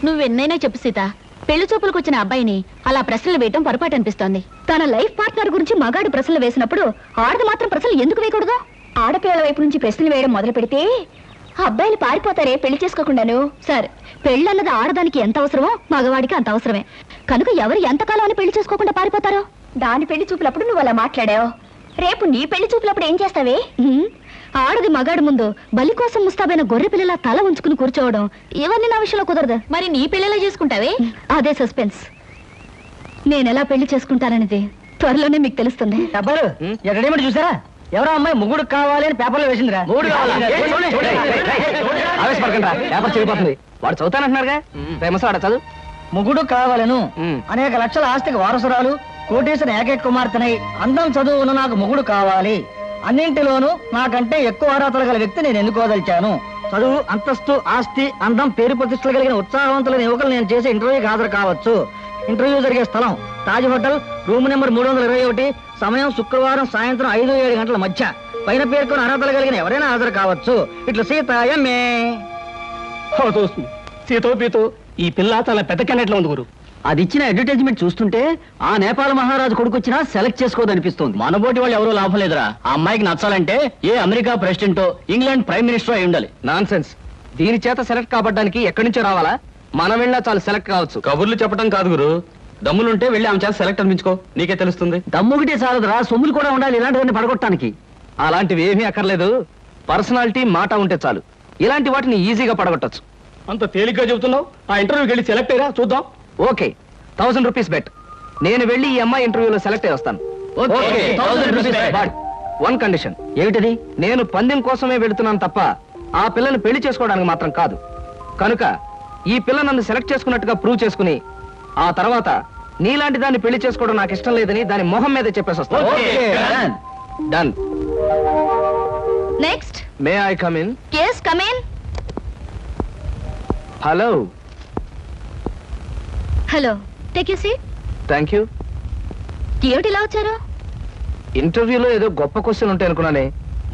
నువ్వెన్నైనా చెప్పు సీత, పెళ్లి చూపులకు వచ్చిన అబ్బాయిని అలా ప్రశ్నలు వేయటం పొరపాటు అనిపిస్తోంది. తన లైఫ్ పార్ట్నర్ గురించి మగాడు ప్రశ్నలు వేసినప్పుడు ఆడది మాత్రం ప్రశ్నలు ఎందుకు వేయకూడదు? ఆడపిల్లల వైపు నుంచి ప్రశ్నలు వేయడం మొదలు పెడితే అబ్బాయిలు పారిపోతారే పెళ్లి చేసుకోకుండాను. సరే, పెళ్ళన్నది ఆడదానికి ఎంత అవసరమో మగవాడికి అంత అవసరమే. కనుక ఎవరు ఎంతకాలం అని పెళ్లి చేసుకోకుండా పారిపోతారో? దాని పెళ్లి చూపులప్పుడు నువ్వు అలా మాట్లాడావు, రేపు నీ పెళ్లి చూపులప్పుడు ఏం చేస్తావే? ఆడది మగాడు ముందు బలి కోసం ముస్తాబైన గొర్రె పిల్లల తల ఉంచుకుని కూర్చోవడం ఇవన్నీ నా విషయంలో కుదరదు. మరి నీ పెళ్లిలా చేసుకుంటావే? అదే సస్పెన్స్. నేనెలా పెళ్లి చేసుకుంటాననేది త్వరలోనే మీకు తెలుస్తుంది. డబ్బరు ఎక్కడేమిటి చూసారా? ఎవరో అమ్మాయి మొగుడు కావాలి అని పేపర్లో వేసిందిరా. ఆవేశపడకండి, పేపర్ చెడిపోతుంది. వాడు చదువుతానంటున్నారుగా, ప్రేమసాడ చదువు. మొగుడు కావాలను, అనేక లక్షల ఆస్తికి వారసురాలు, కోటేశ్వర ఏకైక కుమార్తెనై అందం చదువును నాకు మొగుడు కావాలి. అన్నింటిలోనూ నాకంటే ఎక్కువ అర్హతలు గల వ్యక్తి నేను ఎన్నుకోదలిచాను. చదువు, అంతస్తు, ఆస్తి, అందం, పేరు ప్రతిష్టలు కలిగిన ఉత్సాహవంతులైన యువకులు నేను చేసే ఇంటర్వ్యూకి హాజరు కావచ్చు. ఇంటర్వ్యూ జరిగే స్థలం తాజ్ హోటల్, రూమ్ నెంబర్ 321, సమయం శుక్రవారం సాయంత్రం 5-7 గంటల మధ్య. పైన పేర్కొన్న అర్హతలు కలిగిన ఎవరైనా హాజరు కావచ్చు. ఇట్లా సీత ఎంఏ. సీతో పీతో ఈ పిల్ల చాలా పెద్ద కెనెట్లో ఉంది గురు. అది ఇచ్చిన అడ్వర్టైజ్మెంట్ చూస్తుంటే ఆ నేపాల మహారాజు కొడుకు వచ్చినా సెలెక్ట్ చేసుకోదనిపిస్తుంది. మనబోటి వాళ్ళు ఎవరో లాభం లేదురా. ఆ అమ్మాయికి నచ్చాలంటే ఏ అమెరికా ప్రెసిడెంటో ఇంగ్లాండ్ ప్రైమ్ మినిస్టర్ అయి ఉండాలి. Non sense. దీని చేత సెలెక్ట్ కాబట్టడానికి ఎక్కడి నుంచో రావాలా? మనం వెళ్ళినా చాలా సెలెక్ట్ కావచ్చు. కబుర్లు చెప్పడం కాదు గురు, దమ్ములుంటే వెళ్ళి ఆమె చేత సెలెక్ట్ అనిపించుకో, నీకే తెలుస్తుంది. దమ్ముగిటే చాలదురా, సొమ్ములు కూడా ఉండాలి ఇలాంటివన్నీ పడగొట్టడానికి. అలాంటివి ఏమీ అక్కర్లేదు, పర్సనాలిటీ మాట ఉంటే చాలు. ఇలాంటి వాటిని ఈజీగా పడగొట్టచ్చు. అంత తేలిగ్గా చెబుతున్నావు. ఆ ఇంటర్వ్యూకి వెళ్ళి సెలెక్ట్ అయ్యారా చూద్దాం. Okay, 1000 rupees bet. నేను వెళ్ళి ఈ అమ్మాయి ఇంటర్వ్యూలో సెలెక్ట్ అయ్యి వస్తాను. One condition. ఏమిటది? నేను పందెం కోసమే వెళుతున్నాను తప్ప ఆ పిల్లని పెళ్లి చేసుకోవడానికి మాత్రం కాదు. కనుక ఈ పిల్ల నన్ను సెలెక్ట్ చేసుకున్నట్టుగా ప్రూవ్ చేసుకుని ఆ తర్వాత నీలాంటి దాన్ని పెళ్లి చేసుకోవడం నాకు ఇష్టం లేదని దాని మొహం మీద చెప్పేసి వస్తాను. Done. Next. May I come in? yes come in. Hello. Hello, take you seat. Thank you. ఏమిటి ఇలా వచ్చారు? ఇంటర్వ్యూలో ఏదో గొప్ప క్వశ్చన్ ఉంటాయి అనుకున్నానే,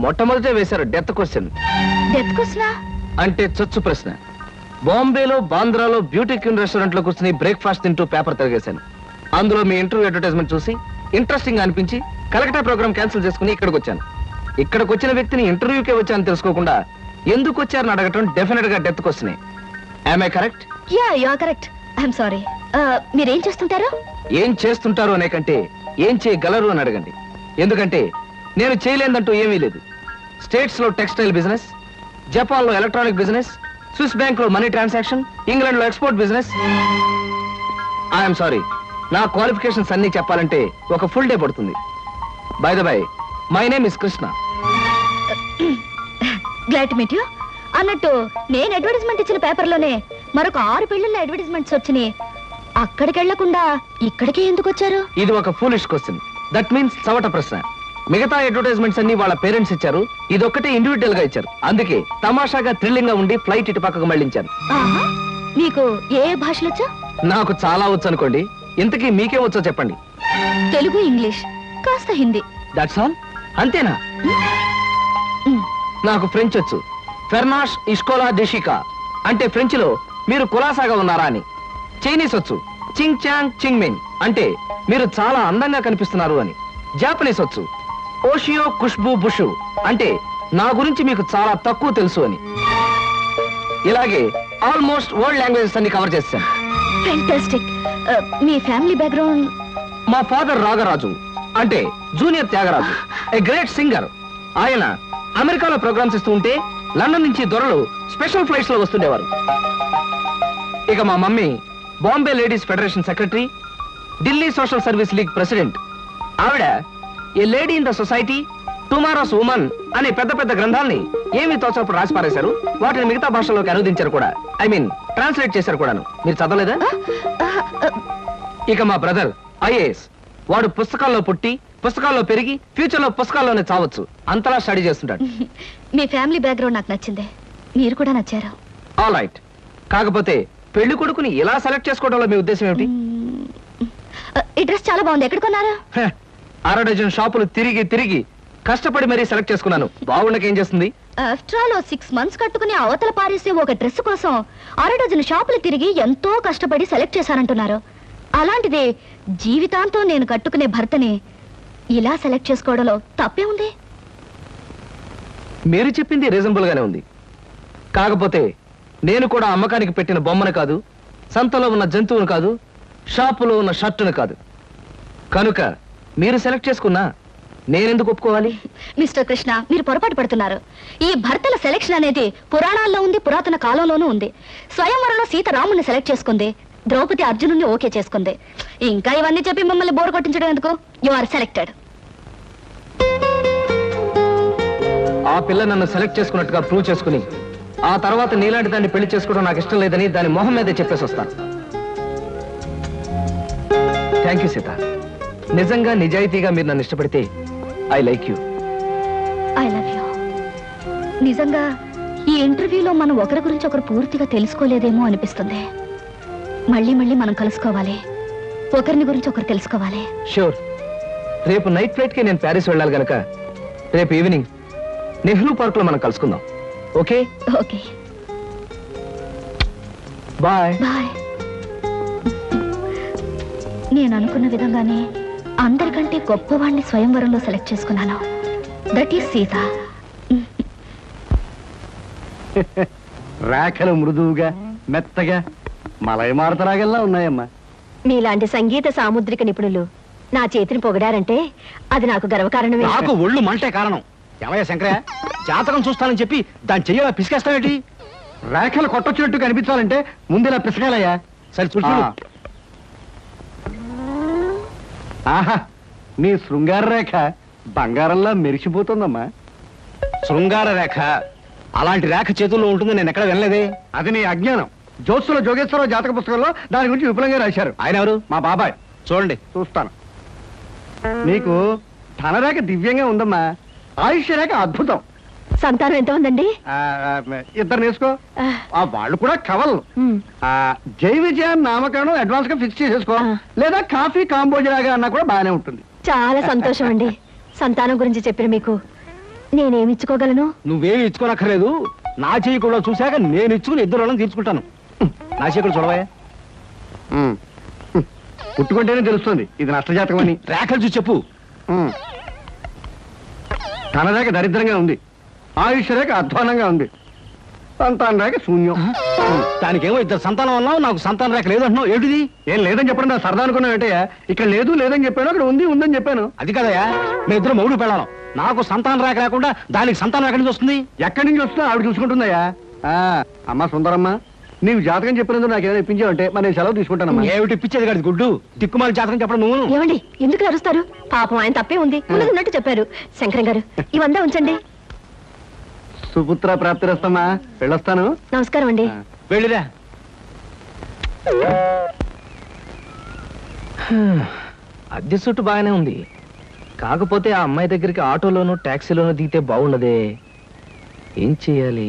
మొట్టమొదటే వేశారు డెత్ క్వశ్చన్. డెత్ క్వశ్చనా? అంటే చచ్చు ప్రశ్న. బాంబేలో బాంద్రాలో బ్యూటీ క్వీన్ రెస్టారెంట్ లో కూర్చుని బ్రేక్ఫాస్ట్ తింటూ పేపర్ తిరిగేశాను. అందులో మీ ఇంటర్వ్యూ అడ్వర్టైజ్మెంట్ చూసి ఇంట్రెస్టింగ్ అనిపించి కలెక్టర్ ప్రోగ్రామ్ క్యాన్సిల్ చేసుకుని ఇక్కడికి వచ్చాను. ఇక్కడికి వచ్చిన వ్యక్తిని ఇంటర్వ్యూకే వచ్చాను తెలుసుకోకుండా ఎందుకు వచ్చారని అడగటం డెఫినెట్ గా డెత్ క్వశ్చనే. Am I correct? Yeah, you are correct. I'm sorry. మీరేం చేస్తుంటారు? ఏం చేస్తుంటారు అనే కంటే ఏం చేయగలరు అని అడగండి. ఎందుకంటే నేను చేయలేదంటూ ఏమీ లేదు. స్టేట్స్ లో టెక్స్టైల్ బిజినెస్, జపాన్ లో ఎలక్ట్రానిక్ బిజినెస్, స్విస్ బ్యాంక్ లో మనీ ట్రాన్సాక్షన్, ఇంగ్లాండ్ లో ఎక్స్పోర్ట్ బిజినెస్. ఐఎమ్ సారీ, నా క్వాలిఫికేషన్స్ అన్ని చెప్పాలంటే ఒక ఫుల్ డే పడుతుంది. By the by, my name is Krishna. Glad to meet you. అన్నట్టు నేను అడ్వర్టైజ్మెంట్ ఇచ్చిన పేపర్లోనే మరొక 6 పెళ్లిళ్ళ అడ్వర్టైజ్మెంట్స్ వచ్చినాయి. అక్కడికి వెళ్లకుండా ఇక్కడికే ఎందుకు వచ్చారు? ఇది ఒక ఫూలిష్ క్వశ్చన్. దట్ మీన్స్ చవట ప్రశ్న. మిగతా అడ్వర్టైజ్మెంట్స్ అన్ని వాళ్ళ పేరెంట్స్ ఇచ్చారు, ఇదొక్కటే ఇండివిజువల్ గా ఇచ్చారు. అందుకే తమాషాగా థ్రిల్లింగ్ గా ఉండి ఫ్లైట్ ఇటు పక్కకు మళ్ళించారు. ఆహా, మీకు ఏ భాషలు వచ్చా? నాకు చాలా వచ్చు అనుకోండి. ఇంతకీ మీకేం వచ్చో చెప్పండి. తెలుగు, ఇంగ్లీష్, కాస్త హిందీ. That's all? అంతేనా? నాకు ఫ్రెంచ్ వచ్చు. ఫెర్నాష్ ఇష్కోలా డెషికా అంటే ఫ్రెంచ్ లో మీరు కులాసాగా ఉన్నారా అని. చైనీస్ వచ్చు. చింగ్ చాంగ్ చింగ్ మెన్ అంటే మీరు చాలా అందంగా కనిపిస్తున్నారు అని. జాపనీస్ వచ్చు. ఓషియో ఖుష్బూ బుషు అంటే నా గురించి మీకు చాలా తక్కువ తెలుసు అని. ఇలాగే ఆల్మోస్ట్ వరల్డ్ లాంగ్వేజెస్ అన్ని కవర్ చేశాను. ఫెంటాస్టిక్. మీ ఫ్యామిలీ బ్యాక్గ్రౌండ్? మా ఫాదర్ రాగరాజు అంటే junior Tyagaraju, a great singer. ఆయన అమెరికాలో ప్రోగ్రామ్స్ ఇస్తూ ఉంటే లండన్ నుంచి దొరలు స్పెషల్ ఫ్లైట్స్ లో వస్తుండేవారు. ఇక మా mummy Bombay ladies federation secretary, Delhi social service league president. ఆవిడ a lady in the society, tomorrow's woman అనే పెద్ద పెద్ద గ్రంథాల్ని ఏమి తోచప్పుడు రాసి పారేశారు. వాటిని మిగతా భాషల్లోకి అనువదించారు కూడా. ఐ మీన్ ట్రాన్స్లేట్ చేశారు కూడాను. మీరు చదవలేదా? ఇక మా బ్రదర్ ఐఏఎస్. వాడు పుస్తకాల్లో పుట్టి పుస్తకాల్లో పెరిగి ఫ్యూచర్ లో పుస్తకాల్లోనే చావచ్చు. అంతలా స్టడీ చేస్తుంటాడు. మీ ఫ్యామిలీ బ్యాక్గ్రౌండ్ నాకు నచ్చింది. మీరు కూడా నచ్చారు. All right. కాకపోతే పెళ్లి కొడుకుని ఇలా సెలెక్ట్ చేసుకోవడంలో మీ ఉద్దేశం ఏమిటి? ఈ డ్రెస్ చాలా బాగుంది. ఎక్కడ కొన్నారు? అర డజన్ షాపులు తిరిగి తిరిగి కష్టపడి మరీ సెలెక్ట్ చేసుకున్నాను. బాగుండకేం చేస్తుంది? ఆఫ్టర్ ఆల్ 6 months కట్టుకుని అవతల పారేసే ఒక డ్రెస్ కోసం 6 డజన్ షాపులు తిరిగి ఎంతో కష్టపడి సెలెక్ట్ చేశారంటున్నారు. అలాంటిది జీవితాంతం నేను కట్టుకునే భర్తని ఇలా సెలెక్ట్ చేసుకోవడంలో తప్పే ఉంది. మీరు చెప్పింది రీజనబుల్ గానే ఉంది. కాకపోతే నేను కూడా అమ్మకానికి పెట్టిన బొమ్మను కాదు, సంతలో ఉన్న జంతువును కాదు, షాపులో ఉన్న షర్టును కాదు. కనుక మీరు సెలెక్ట్ చేసుకున్నా నేనెందుకు ఒప్పుకోవాలి? మిస్టర్ కృష్ణ, మీరు పొరపాటు పడుతున్నారు. ఈ భర్తల సెలెక్షన్ అనేది పురాణాల్లో ఉంది, పురాతన కాలంలోనూ ఉంది. స్వయంవరంలో సీత రాముడిని సెలెక్ట్ చేసుకుంది, ద్రౌపది అర్జునుడిని ఓకే చేసుకుంది. ఇంకా ఇవన్నీ చెప్పి మిమ్మల్ని బోర్ కొట్టించడం ఎందుకు? You are selected. ఆ పిల్ల నన్ను సెలెక్ట్ చేసుకున్నట్టుగా ప్రూవ్ చేసుకుని ఆ తర్వాత నీలాంటి దాన్ని పెళ్లి చేసుకోవడం నాకు ఇష్టం లేదని దాని మొహం మీదే చెప్పేసి వస్తాను. Thank you Sita. నిజంగా నిజాయితీగా మీరు నన్ను ఇష్టపడితే I like you. I love you. నిజంగా ఈ ఇంటర్వ్యూలో మనం ఒకరి గురించి ఒకరు పూర్తిగా తెలుసుకోలేదేమో అనిపిస్తుంది. మళ్ళీ మళ్ళీ మనం కలుసుకోవాలి, ఒకరిని గురించి ఒకరు తెలుసుకోవాలి. షూర్. రేపు నైట్ ఫ్లైట్ కి నేను ప్యారిస్ వెళ్ళాలి గనక రేపు ఈవినింగ్ నెహ్రూ పార్క్ లో మనం కలుసుకుందాం. ఓకే? ఓకే. బాయ్. బాయ్. నేను అనుకున్న విధంగానే అందరికంటే గొప్పవాణ్ణి స్వయంవరంలో సెలెక్ట్ చేసుకున్నాను. That is Sita. రేఖలు మృదువుగా మెత్తగా మలయమారుతరాగల్లా ఉన్నాయమ్మా. మీలాంటి సంగీత సాముద్రిక నిపుణులు నా చేతిని పొగిడారంటే అది నాకు గర్వకారణమే. నాకు ఒళ్ళు మంటే కారణం. ఏమయ్యా శంకరయ్య, జాతకం చూస్తానని చెప్పి దాన్ని చెయ్యాల పిసికేస్తావేటి? రేఖలు కొట్టొచ్చినట్టు కనిపించాలంటే ముందులా పిసకాలయ్యా. సరే చూడు. ఆహా, నీ శృంగార రేఖ బంగారంలా మెరిసిపోతుందమ్మా. శృంగార రేఖ అలాంటి రేఖ చేతుల్లో ఉంటుందని నేను ఎక్కడ వినలేదే. అది నీ అజ్ఞానం. జోత్సుల జోగేశ్వరరావు జాతక పుస్తకంలో దాని గురించి విపులంగా రాశారు. ఆయన ఎవరు? మా బాబాయ్. చూడండి, చూస్తాను. నీకు ధనరేఖ దివ్యంగా ఉందమ్మా. ఆయుష్య రేఖ అద్భుతం. సంతానం ఎంత ఉందండి? ఇద్దరు నేర్చుకో. వాళ్ళు కూడా కవలు. జై విజయాన్ని నామకరణం అడ్వాన్స్ గా ఫిక్స్ చేసేసుకో. లేదా కాఫీ కాంబోజలాగా అన్నా కూడా బాగానే ఉంటుంది. చాలా సంతోషం అండి. సంతానం గురించి చెప్పిన మీకు నేనేమి ఇచ్చుకోగలను? నువ్వేమి ఇచ్చుకోనక్కర్లేదు. నా చెయ్యి కూడా చూశాక నేను ఇచ్చుకుని ఇద్దరు వాళ్ళని తీర్చుకుంటాను. నా చెయ్యి కూడా చూడవా. పుట్టుకుంటేనే తెలుస్తుంది ఇది నష్టజాతకం అని. రేఖలు చూసి చెప్పు. తన రేఖ దరిద్రంగా ఉంది, ఆయుష్ రేఖ అధ్వానంగా ఉంది, సంతాన రేఖ శూన్యం. దానికేమో ఇద్దరు సంతానం అన్నావు, నాకు సంతాన రేఖ లేదంటున్నావు. ఏమిటిది? ఏం లేదని చెప్పడం నా సరదా అనుకున్నావు ఏంటయ్యా? ఇక్కడ లేదు లేదని చెప్పాను, అక్కడ ఉంది ఉందని చెప్పాను. అది కదయ్యా, మీ ఇద్దరు మొగుడు పెళ్ళాను. నాకు సంతాన రేఖ లేకుండా దానికి సంతానం ఎక్కడి నుంచి వస్తుంది? ఎక్కడి నుంచి వస్తుందో ఆవిడ చూసుకుంటుందయ్యా. అమ్మా సుందరమ్మ, నీవు జాతకం చెప్పినందుకు నాకు ఏదైనా ఇప్పించావంటే మరి నేను సెలవు తీసుకుంటానమ్మా. ఏమిటి ఇప్పించేది కాదు గుడ్డు, దిక్కుమాలి జాతకం చెప్పడం నువ్వు. ఏమండి, ఎందుకు అరుస్తారు? పాపం ఆయన తప్పే ఉంది, ఉన్నట్టు చెప్పారు. శంకరం గారు, ఇవంతా ఉంచండి. సుపుత్ర ప్రాప్తిరస్తమ్మా, వెళ్ళొస్తాను. నమస్కారం అండి. వెళ్ళిరా. అద్దె సుట్టు బాగానే ఉంది, కాకపోతే ఆ అమ్మాయి దగ్గరికి ఆటోలోను ట్యాక్సీలోను దిగితే బాగుండదే. ఏం చెయ్యాలి?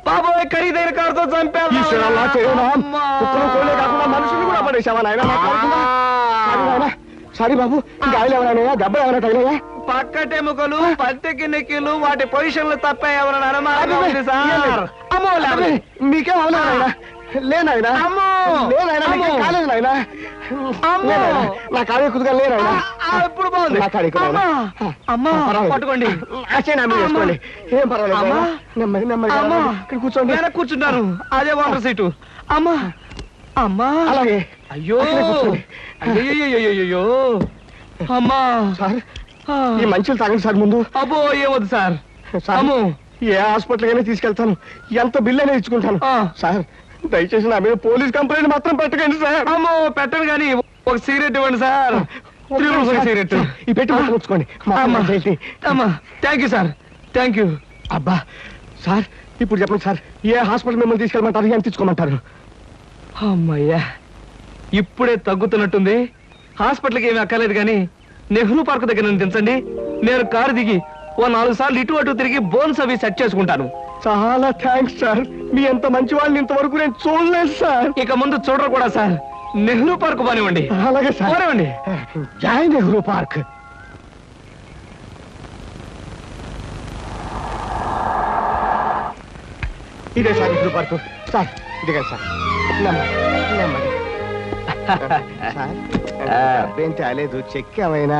బాబోయ్, ఖరీదైన కారుతో చంపాను. మనుషులు కూడా పడేసావా నాయన? సారీ బాబు, గాయలు ఎవరైనా దెబ్బలు ఎవరైనా తగిలాయా? పక్కటెముకలు, పత్తెకి నెక్కిలు, వాటి పొజిషన్లు తప్ప ఎవరైనా అనుమానం మీకేం అవునా? లేనాయనా కాలేదు నాయన, నా కాడే కుదుగా లేనాయనా. ఇప్పుడు బాగుంది. నా కాడే పట్టుకోండి, వేసుకోండి, ఏం పర్వాలేదు. నెమ్మది నెమ్మది ఇక్కడ కూర్చోండి. కూర్చుంటాను, అదే వాటర్ సీటు. అమ్మా అమ్మా, అలాగే. అయ్యో అయ్యో అమ్మా. సార్, ఈ మంచులు తాగండి సార్ ముందు. అబ్బో ఏమొద్దు సార్. అమ్మో, ఏ హాస్పిటల్కైనా తీసుకెళ్తాను, ఎంత బిల్ అయినా ఇచ్చుకుంటాను. సార్, దయచేసి నా మీద పోలీస్ కంప్లైంట్ మాత్రం పెట్టకండి సార్. అమ్మో పెట్టను కానీ ఒక సిగరెట్ ఇవ్వండి సార్. సిగరెట్ ఈ పెట్టి ఉంచుకోండి. అమ్మా thank you sir, thank you. అబ్బా సార్, ఇప్పుడు చెప్పండి సార్, ఏ హాస్పిటల్ మిమ్మల్ని తీసుకెళ్ళమంటారు, ఎంత తీసుకోమంటారు? అమ్మయ్యా, ఇప్పుడే తగ్గుతున్నట్టుంది. హాస్పిటల్కి ఏమీ అక్కర్లేదు కానీ నెహ్రూ పార్క్ దగ్గర నన్ను దించండి. నేను కారు దిగి ఓ 4 సార్లు ఇటు అటు తిరిగి బోన్స్ అవి సెట్ చేసుకుంటాను. చాలా థ్యాంక్స్ సార్, మీ ఎంత మంచి వాళ్ళని ఇంతవరకు నేను చూడలేదు సార్. ఇక ముందు చూడరు కూడా సార్. నెహ్రూ పార్క్ బానివ్వండి. అలాగే సార్, బానివ్వండి. జై నెహ్రూ పార్క్. ఇదే సార్ నెహ్రూ పార్క్. సార్ ఇదిగా సార్, నెమ్మది. అబ్బేం తేలేదు, చెక్ ఏమైనా?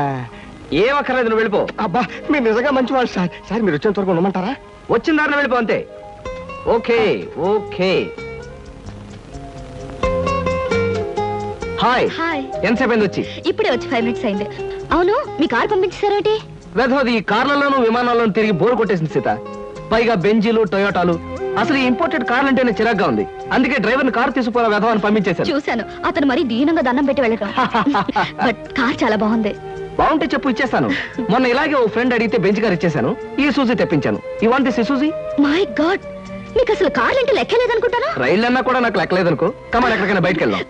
ఏం అక్కర్లేదు, నువ్వు వెళ్ళిపో. అబ్బా, మీరు నిజంగా మంచివాళ్ళు సార్. సార్, మీరు వచ్చేంత వరకు ఉండమంటారా? వచ్చిన దారిలో వెళ్ళిపో అంతే. Okay okay. హాయ్. హాయ్. ఎంతసేపు అయింది వచ్చి? ఇప్పుడే వచ్చి 5 minutes అయింది. అవును, మీ కార్ పంపించేశారేంటి? వెధవది ఈ కార్లలోనూ విమానాల్లోనూ తిరిగి బోర్ కొట్టేసింది సీత. పైగా బెంజీలు, టొయోటాలు. అసలు ఈ ఇంపోర్టెడ్ కార్లు అంటేనే చిరాగ్గా ఉంది. అందుకే డ్రైవర్ని కారు తీసుకుపోయిన వెధవని పంపించేశాను. చూశాను, అతను మరీ దీనంగా దండం పెట్టి వెళ్ళటం. బట్ కార్ చాలా బాగుంది. బాగుంటే చెప్పు, ఇచ్చేస్తాను. మొన్న ఇలాగే ఓ ఫ్రెండ్ అడిగితే బెంచ్ కార్ ఇచ్చేసాను. ఈ సూజీ తెప్పించాను. ఈ వాంట్ దిస్ సూజీ? మై గాడ్, మీకు అసలు కార్లు అంటే లెక్కలేదనుకుంటారా? రైళ్ళు అన్నా కూడా నాకు లెక్కలేదనుకో. కమాన్, ఎక్కడికైనా బయటకు వెళ్దాం.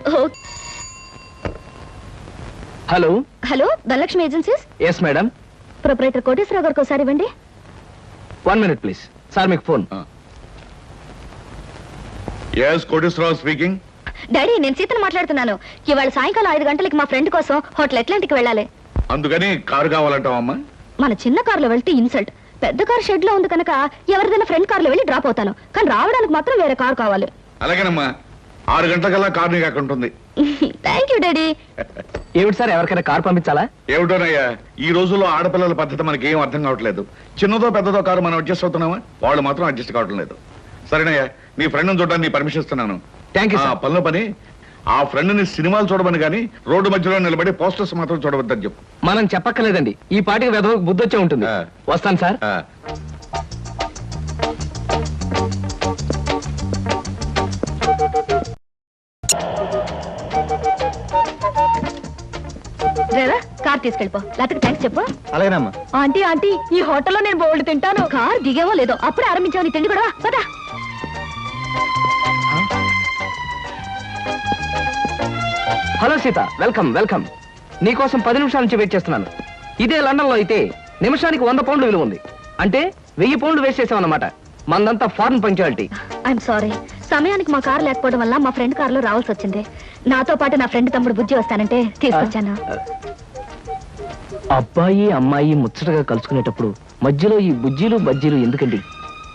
Hello hello, Dhanalakshmi agencies. Yes madam. Proprietor Koteswararao గారికి ఒకసారి ఇవ్వండి. 1 minute ప్లీజ్. సార్ మీకు phone. yes Koteswararao speaking. Daddy, నేను సీతను మాట్లాడుతున్నాను. ఇవాళ సాయంకాలం 5 గంటలకి మా ఫ్రెండ్ కోసం హోటల్ అట్లాంటిక్ వెళ్ళాలి. అందుకని కారు కావాలంటావమ్మా? మన చిన్న కారులో వెళ్తే ఇన్సల్ట్. పెద్ద కార్ షెడ్ లో ఉంది కనుక ఎవరిదైనా ఫ్రెండ్ కారులో వెళ్ళి డ్రాప్ అవుతాను. కానీ రావడానికి మాత్రం వేరే కార్ కావాలి. అలాగేనమ్మా, 6 గంటలకల్లా కారు నీకు అక్కడ ఉంటుంది. Thank you daddy. ఏమిటి సార్, ఎవరికైనా కార్ పంపించాలా? ఏమిటోనయ్యా, ఈ రోజుల్లో ఆడపిల్లల పద్ధతి మనకి ఏం అర్థం కావట్లేదు. చిన్నదో పెద్దదో కారు మనం అడ్జస్ట్ అవుతున్నామా? వాళ్ళు మాత్రం అడ్జస్ట్ కావటం లేదు. సరేనయ్యా, నీ ఫ్రెండ్ని చూడడానికి నీ పర్మిషన్ ఇస్తున్నాను. Thank you. పనిలో పని, ఆ ఫ్రెండ్ని సినిమాలు చూడమని కానీ రోడ్డు మధ్యలో నిలబడి పోస్టర్స్ మాత్రం చూడవద్దని చెప్పు. మనం చెప్పక్కర్లేదండి, ఈ పాటికి వెధవకు బుద్ధి వచ్చే ఉంటుంది. వస్తాను సార్. Driver, car తీసుకెళ్ళిపో. లేకపోతే థ్యాంక్స్ చెప్పు. అలాగేనమ్మా. ఆంటీ ఆంటీ, ఈ హోటల్లో నేను బోల్డ్ తింటాను. కార్ దిగేమో లేదో అప్పుడే ఆరంభించావు నీ తిండి కూడా. పదా. Hello Sita, welcome welcome. నీకోసం 10 నిమిషాల నుంచి వెయిట్ చేస్తున్నాను. ఇదే లండన్ లో అయితే నిమిషానికి 100 పౌండ్లు విలువ ఉంది. అంటే 1000 పౌండ్లు వేస్ట్ చేసామన్నమాట. మందంతా ఫారెన్ పంక్చువాలిటీ. ఐఎమ్ సారీ, సమయానికి మా కార్ లేకపోవడం వల్ల మా ఫ్రెండ్ కార్ లో రావాల్సి వచ్చింది. నాతో పాటు నా ఫ్రెండ్ తమ్ముడు బుజ్జి వస్తానంటే తీసుకొచ్చాను. అబ్బాయి అమ్మాయి ముచ్చటగా కలుసుకునేటప్పుడు మధ్యలో ఈ బుజ్జీలు బజ్జీలు ఎందుకండి?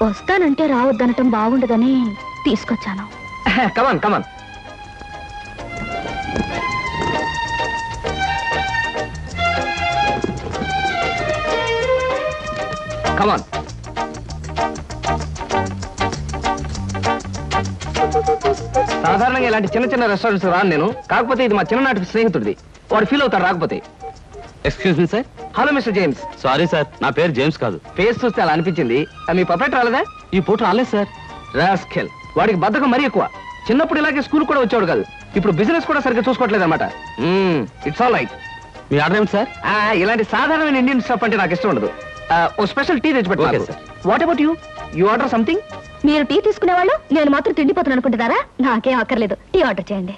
వస్తానంటే రావద్దనటం బాగుండదని తీసుకొచ్చాను. కమాన్ కమాన్. కమాన్. సాధారణంగా ఇలాంటి చిన్న చిన్న రెస్టారెంట్స్ రాను నేను. కాకపోతే ఇది మా చిన్ననాటి స్నేహితుడిది. వాడు ఫీల్ అవుతారు రాకపోతే. Excuse me sir. Hello mister James. Sorry sir, నా పేరు జేమ్స్ కాదు. ఫేస్ చూస్తే అలా అనిపించింది. మీ పర్ఫెక్ట్ రాలేదా? ఈ పూట రాలేదు సార్. రాస్కెల్, వాడికి బద్ధకం మరీ ఎక్కువ. చిన్నప్పుడు ఇలాగే స్కూల్ కూడా వచ్చాడు కాదు. ఇప్పుడు బిజినెస్ కూడా సరిగ్గా చూసుకోవట్లేదు అనమాట. It's all right. Me order ఏమిటి సార్? ఇలాంటి సాధారణమైన ఇండియన్ స్టఫ్ అంటే నాకు ఇష్టం ఉండదు. ఓ స్పెషల్ టీ తెచ్చి పెట్టండి sir. What about you? You order something? మీరు టీ తీసుకునేవాళ్ళు, నేను మాత్రం తిండిపోతాను అనుకుంటున్నారా? నాకేం అక్కర్లేదు, టీ ఆర్డర్ చేయండి.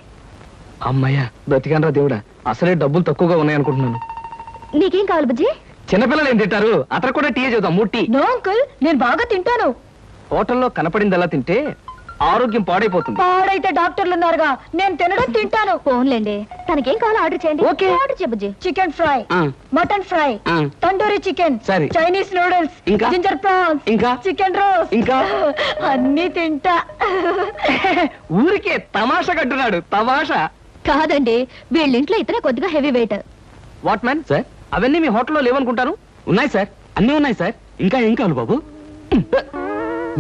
అమ్మయ్యా, బ్రతికానరా దేవుడా, అసలే డబ్బులు తక్కువగా ఉన్నాయనుకుంటున్నాను. నీకేం కావాలి బుజ్జి? చిన్నపిల్లలు ఏం తింటారు? అతను కూడా టీ చూద్దాం, 3 టీ. నో అంకుల్, నేను బాగా తింటాను. హోటల్లో కనపడిందల్లా తింటే ఆరోగ్యం పాడైపోతుంది. పాడైతే డాక్టర్లు ఉన్నారుగా, నేను తినడం తింటాను. ఫోన్లేండి, తనకేం కావాలో ఆర్డర్ చేయండి. ఓకే. ఆర్డర్ చేయ బుజ్జి. Chicken fry, mutton fry, tandoori chicken, సరే. చైనీస్ నూడిల్స్, ఇంకా? జింజర్ ప్రాన్స్, ఇంకా? చికెన్ రోస్ట్, ఇంకా? అన్ని తింటా. ఊరికే తమాషా కట్టున్నాడు, తమాషా. కాదండి, వీళ్ళింట్లో ఇతనే కొద్దిగా heavy weight. What man sir? అవన్నీ మీ హోటల్లో లేవనుకుంటారు? ఉన్నాయి సార్, అన్నీ ఉన్నాయి సార్. ఇంకా ఏం కావాలి బాబు?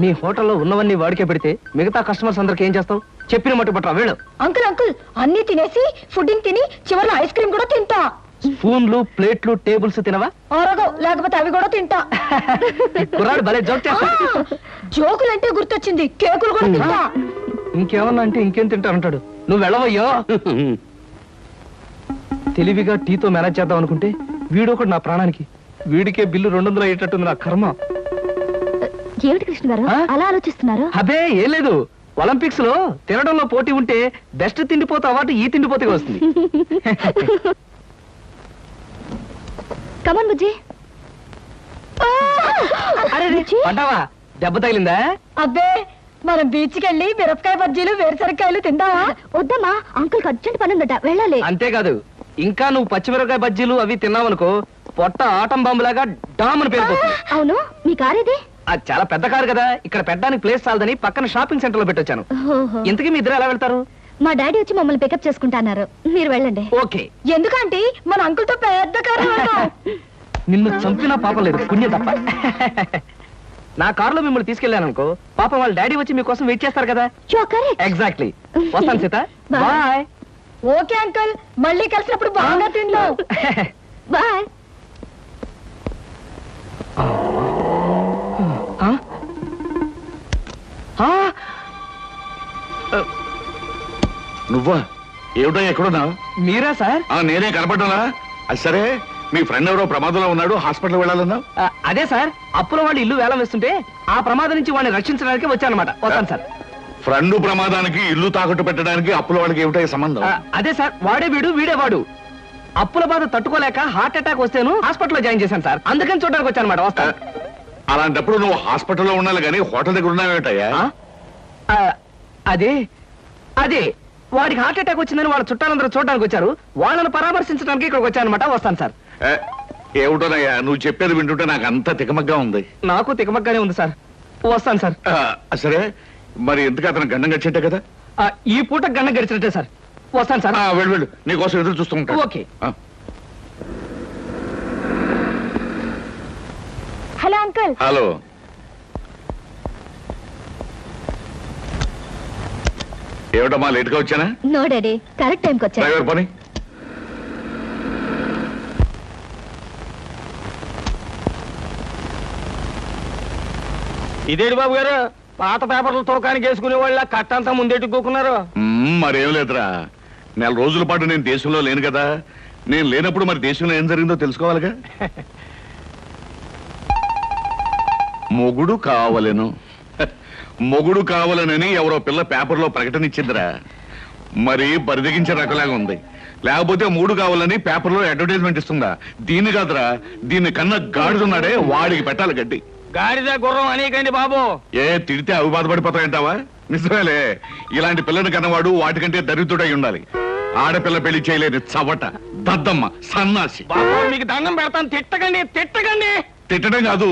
మీ హోటల్లో ఉన్నవన్నీ వాడికే పెడితే మిగతా కస్టమర్స్ అందరికి ఏం చేస్తావు? చెప్పిన మట్టు పట్టరా వెళ్ళు. అంకుల్ అంకుల్, అన్ని తినేసి ఫుడ్డింగ్ తిని చివరిలో ఐస్ క్రీమ్ కూడా తింటా. స్పూన్లు, ప్లేట్లు, టేబుల్స్ తినవా? ఆరోగో, లేకపోతే అవి కూడా తింటా. కుర్రాడు భలే జోక్ చేస్తాడు. జోకులంటే గుర్తొచ్చింది, కేకులు కూడా తింటా. ఇంకేమన్నా అంటే ఇంకేం తింటానంటాడు. నువ్వు వెళ్ళవయ్యో. తెలివిగా టీతో మేనేజ్ చేద్దాం అనుకుంటే వీడొకడు నా ప్రాణానికి. వీడికే బిల్లు 200 అయ్యేటట్టుంది నా కర్మ. ఏమిటి కృష్ణ గారు అలా ఆలోచిస్తున్నారు? అబే ఏం లేదు, ఒలింపిక్స్ లో తినడంలో పోటీ ఉంటే బెస్ట్ తిండిపోతే అవార్డు ఈ తిండిపోతే వస్తుంది. కమాన్ బుజ్జి. అరే పడ్డావా? దెబ్బ తగిలిందా? అబ్బే, మనం బీచ్కి వెళ్ళి మిరపకాయ బజ్జీలు, వేరుసరికాయలు తిందామా? వద్దమ్మా, అంకుల్ అర్జెంట్ పని ఉందట, వెళ్ళాలి. అంతేకాదు, ఇంకా నువ్వు పచ్చిమిరపకాయ బజ్జీలు అవి తిన్నావనుకో పొట్ట ఆటం బాంబులాగా డామ్ అని పేరుపోతుంది. అవును, మీ కార్ ఇది? అది చాలా పెద్ద కారు కదా, ఇక్కడ పెట్టడానికి ప్లేస్ చాలదని పక్కన షాపింగ్ సెంటర్ లో పెట్టొచ్చాను. ఇంతకీ మీ ఇద్దరు ఎలా వెళ్తారు? మా డాడీ వచ్చి మమ్మల్ని పికప్ చేసుకుంటాన్నారు, మీరు వెళ్ళండి. ఓకే. ఎందుకంటే మన అంకుల్ తో పెద్ద కారు వెళ్దాం. నిన్ను చంపినా పాపం లేదు, పుణ్యం తప్ప. నా కారులో మిమ్మల్ని తీసుకెళ్లాను అనుకో, పాపం వాళ్ళ డాడీ వచ్చి మీకోసం వెయిట్ చేస్తారు కదా. ఎగ్జాక్ట్లీ. వస్తాను సీత, బాయ్. ఓకే అంకుల్, మళ్ళీ కలిసినప్పుడు బాగా తిందాం. బాయ్. నువ్వా? ఏమిటో ఎక్కడున్నావు? మీరా సార్? నేనే కనపడ్డానా? అది సరే, మీ ఫ్రెండ్ ఎవరో ప్రమాదంలో ఉన్నాడు, హాస్పిటల్ వెళ్ళాలన్నావు. అదే సార్, అప్పుల వాళ్ళు ఇల్లు వేలం వేస్తుంటే ఆ ప్రమాదం నుంచి వాడిని రక్షించడానికి వచ్చానమాట. వస్తాను సార్. ఫ్రెండ్ ప్రమాదానికి ఇల్లు తాకట్టు పెట్టడానికి అప్పుల వాళ్ళకి ఏమిటో సంబంధం? అదే సార్, వాడే వీడు వీడే వాడు. అప్పుల బాధ తట్టుకోలేక హార్ట్ అటాక్ వస్తేను హాస్పిటల్లో జాయిన్ చేశాను సార్, అందుకని చూడడానికి వచ్చాను అనమాట. వస్తాను. అలాంటప్పుడు నువ్వు హాస్పిటల్లో ఉండాలి కానీ హోటల్ దగ్గర ఉన్నావేటయ్యా? అదే అదే వాడికి హార్ట్ అటాక్ వచ్చిందని వాళ్ళ చుట్టాలందరూ చూడడానికి వచ్చారు, వాళ్ళని పరామర్శించడానికి ఇక్కడికి వచ్చాను అనమాట. వస్తాను సార్. ఏమిటోనయ్యా నువ్వు చెప్పేది వింటుంటే నాకు అంత తికమగ్గా ఉంది. నాకు తికమగ్గానే ఉంది సార్. వస్తాను సార్. సరే, మరి ఎందుకు అతను గండం గడిచేట్టే కదా? ఈ పూట గండం గడిచినట్టే సార్. వస్తాను సార్. వెళ్ళు వెళ్ళు, నీకోసం ఎదురు చూస్తూ ఉంటాను. ఓకే. Hello uncle. హలో. ఏమిటమ్మా లేట్గా వచ్చానా? నో డాడీ, కరెక్ట్ టైంకి వచ్చా. డ్రైవర్ పని. ఇదేంటి బాబు గారు, పాత పేపర్లు తోకానికి వేసుకునే వాళ్ళ కట్టంతా ముందెట్టుకోకున్నారు? మరేం లేదురా, నెల రోజుల పాటు నేను దేశంలో లేను కదా. నేను లేనప్పుడు మరి దేశంలో ఏం జరిగిందో తెలుసుకోవాలిగా. మొగుడు కావలెను, మొగుడు కావాలనని ఎవరో పిల్ల పేపర్లో ప్రకటన ఇచ్చిందిరా. మరి బరిదగించే రకలాగా ఉంది. లేకపోతే మూడు కావాలని పేపర్లో అడ్వర్టైజ్మెంట్ ఇస్తుందా? దీన్ని కాదురా, దీన్ని కన్నా గాడిదున్నాడే వాడికి పెట్టాలి గడ్డి. గాడిద గుర్రం అనేకండి బాబు. తిడితే అవి బాధపడిపోతాయంటావా? నిజమేలే, ఇలాంటి పిల్లని కన్నవాడు వాటికంటే దరిద్రుడై ఉండాలి. ఆడపిల్ల పెళ్లి చేయలేని చవట, దద్దమ్మ, సన్నాసి. మీకు దండం పెడతాను, తిట్టకండి తిట్టకండి. తిట్టడం కాదు,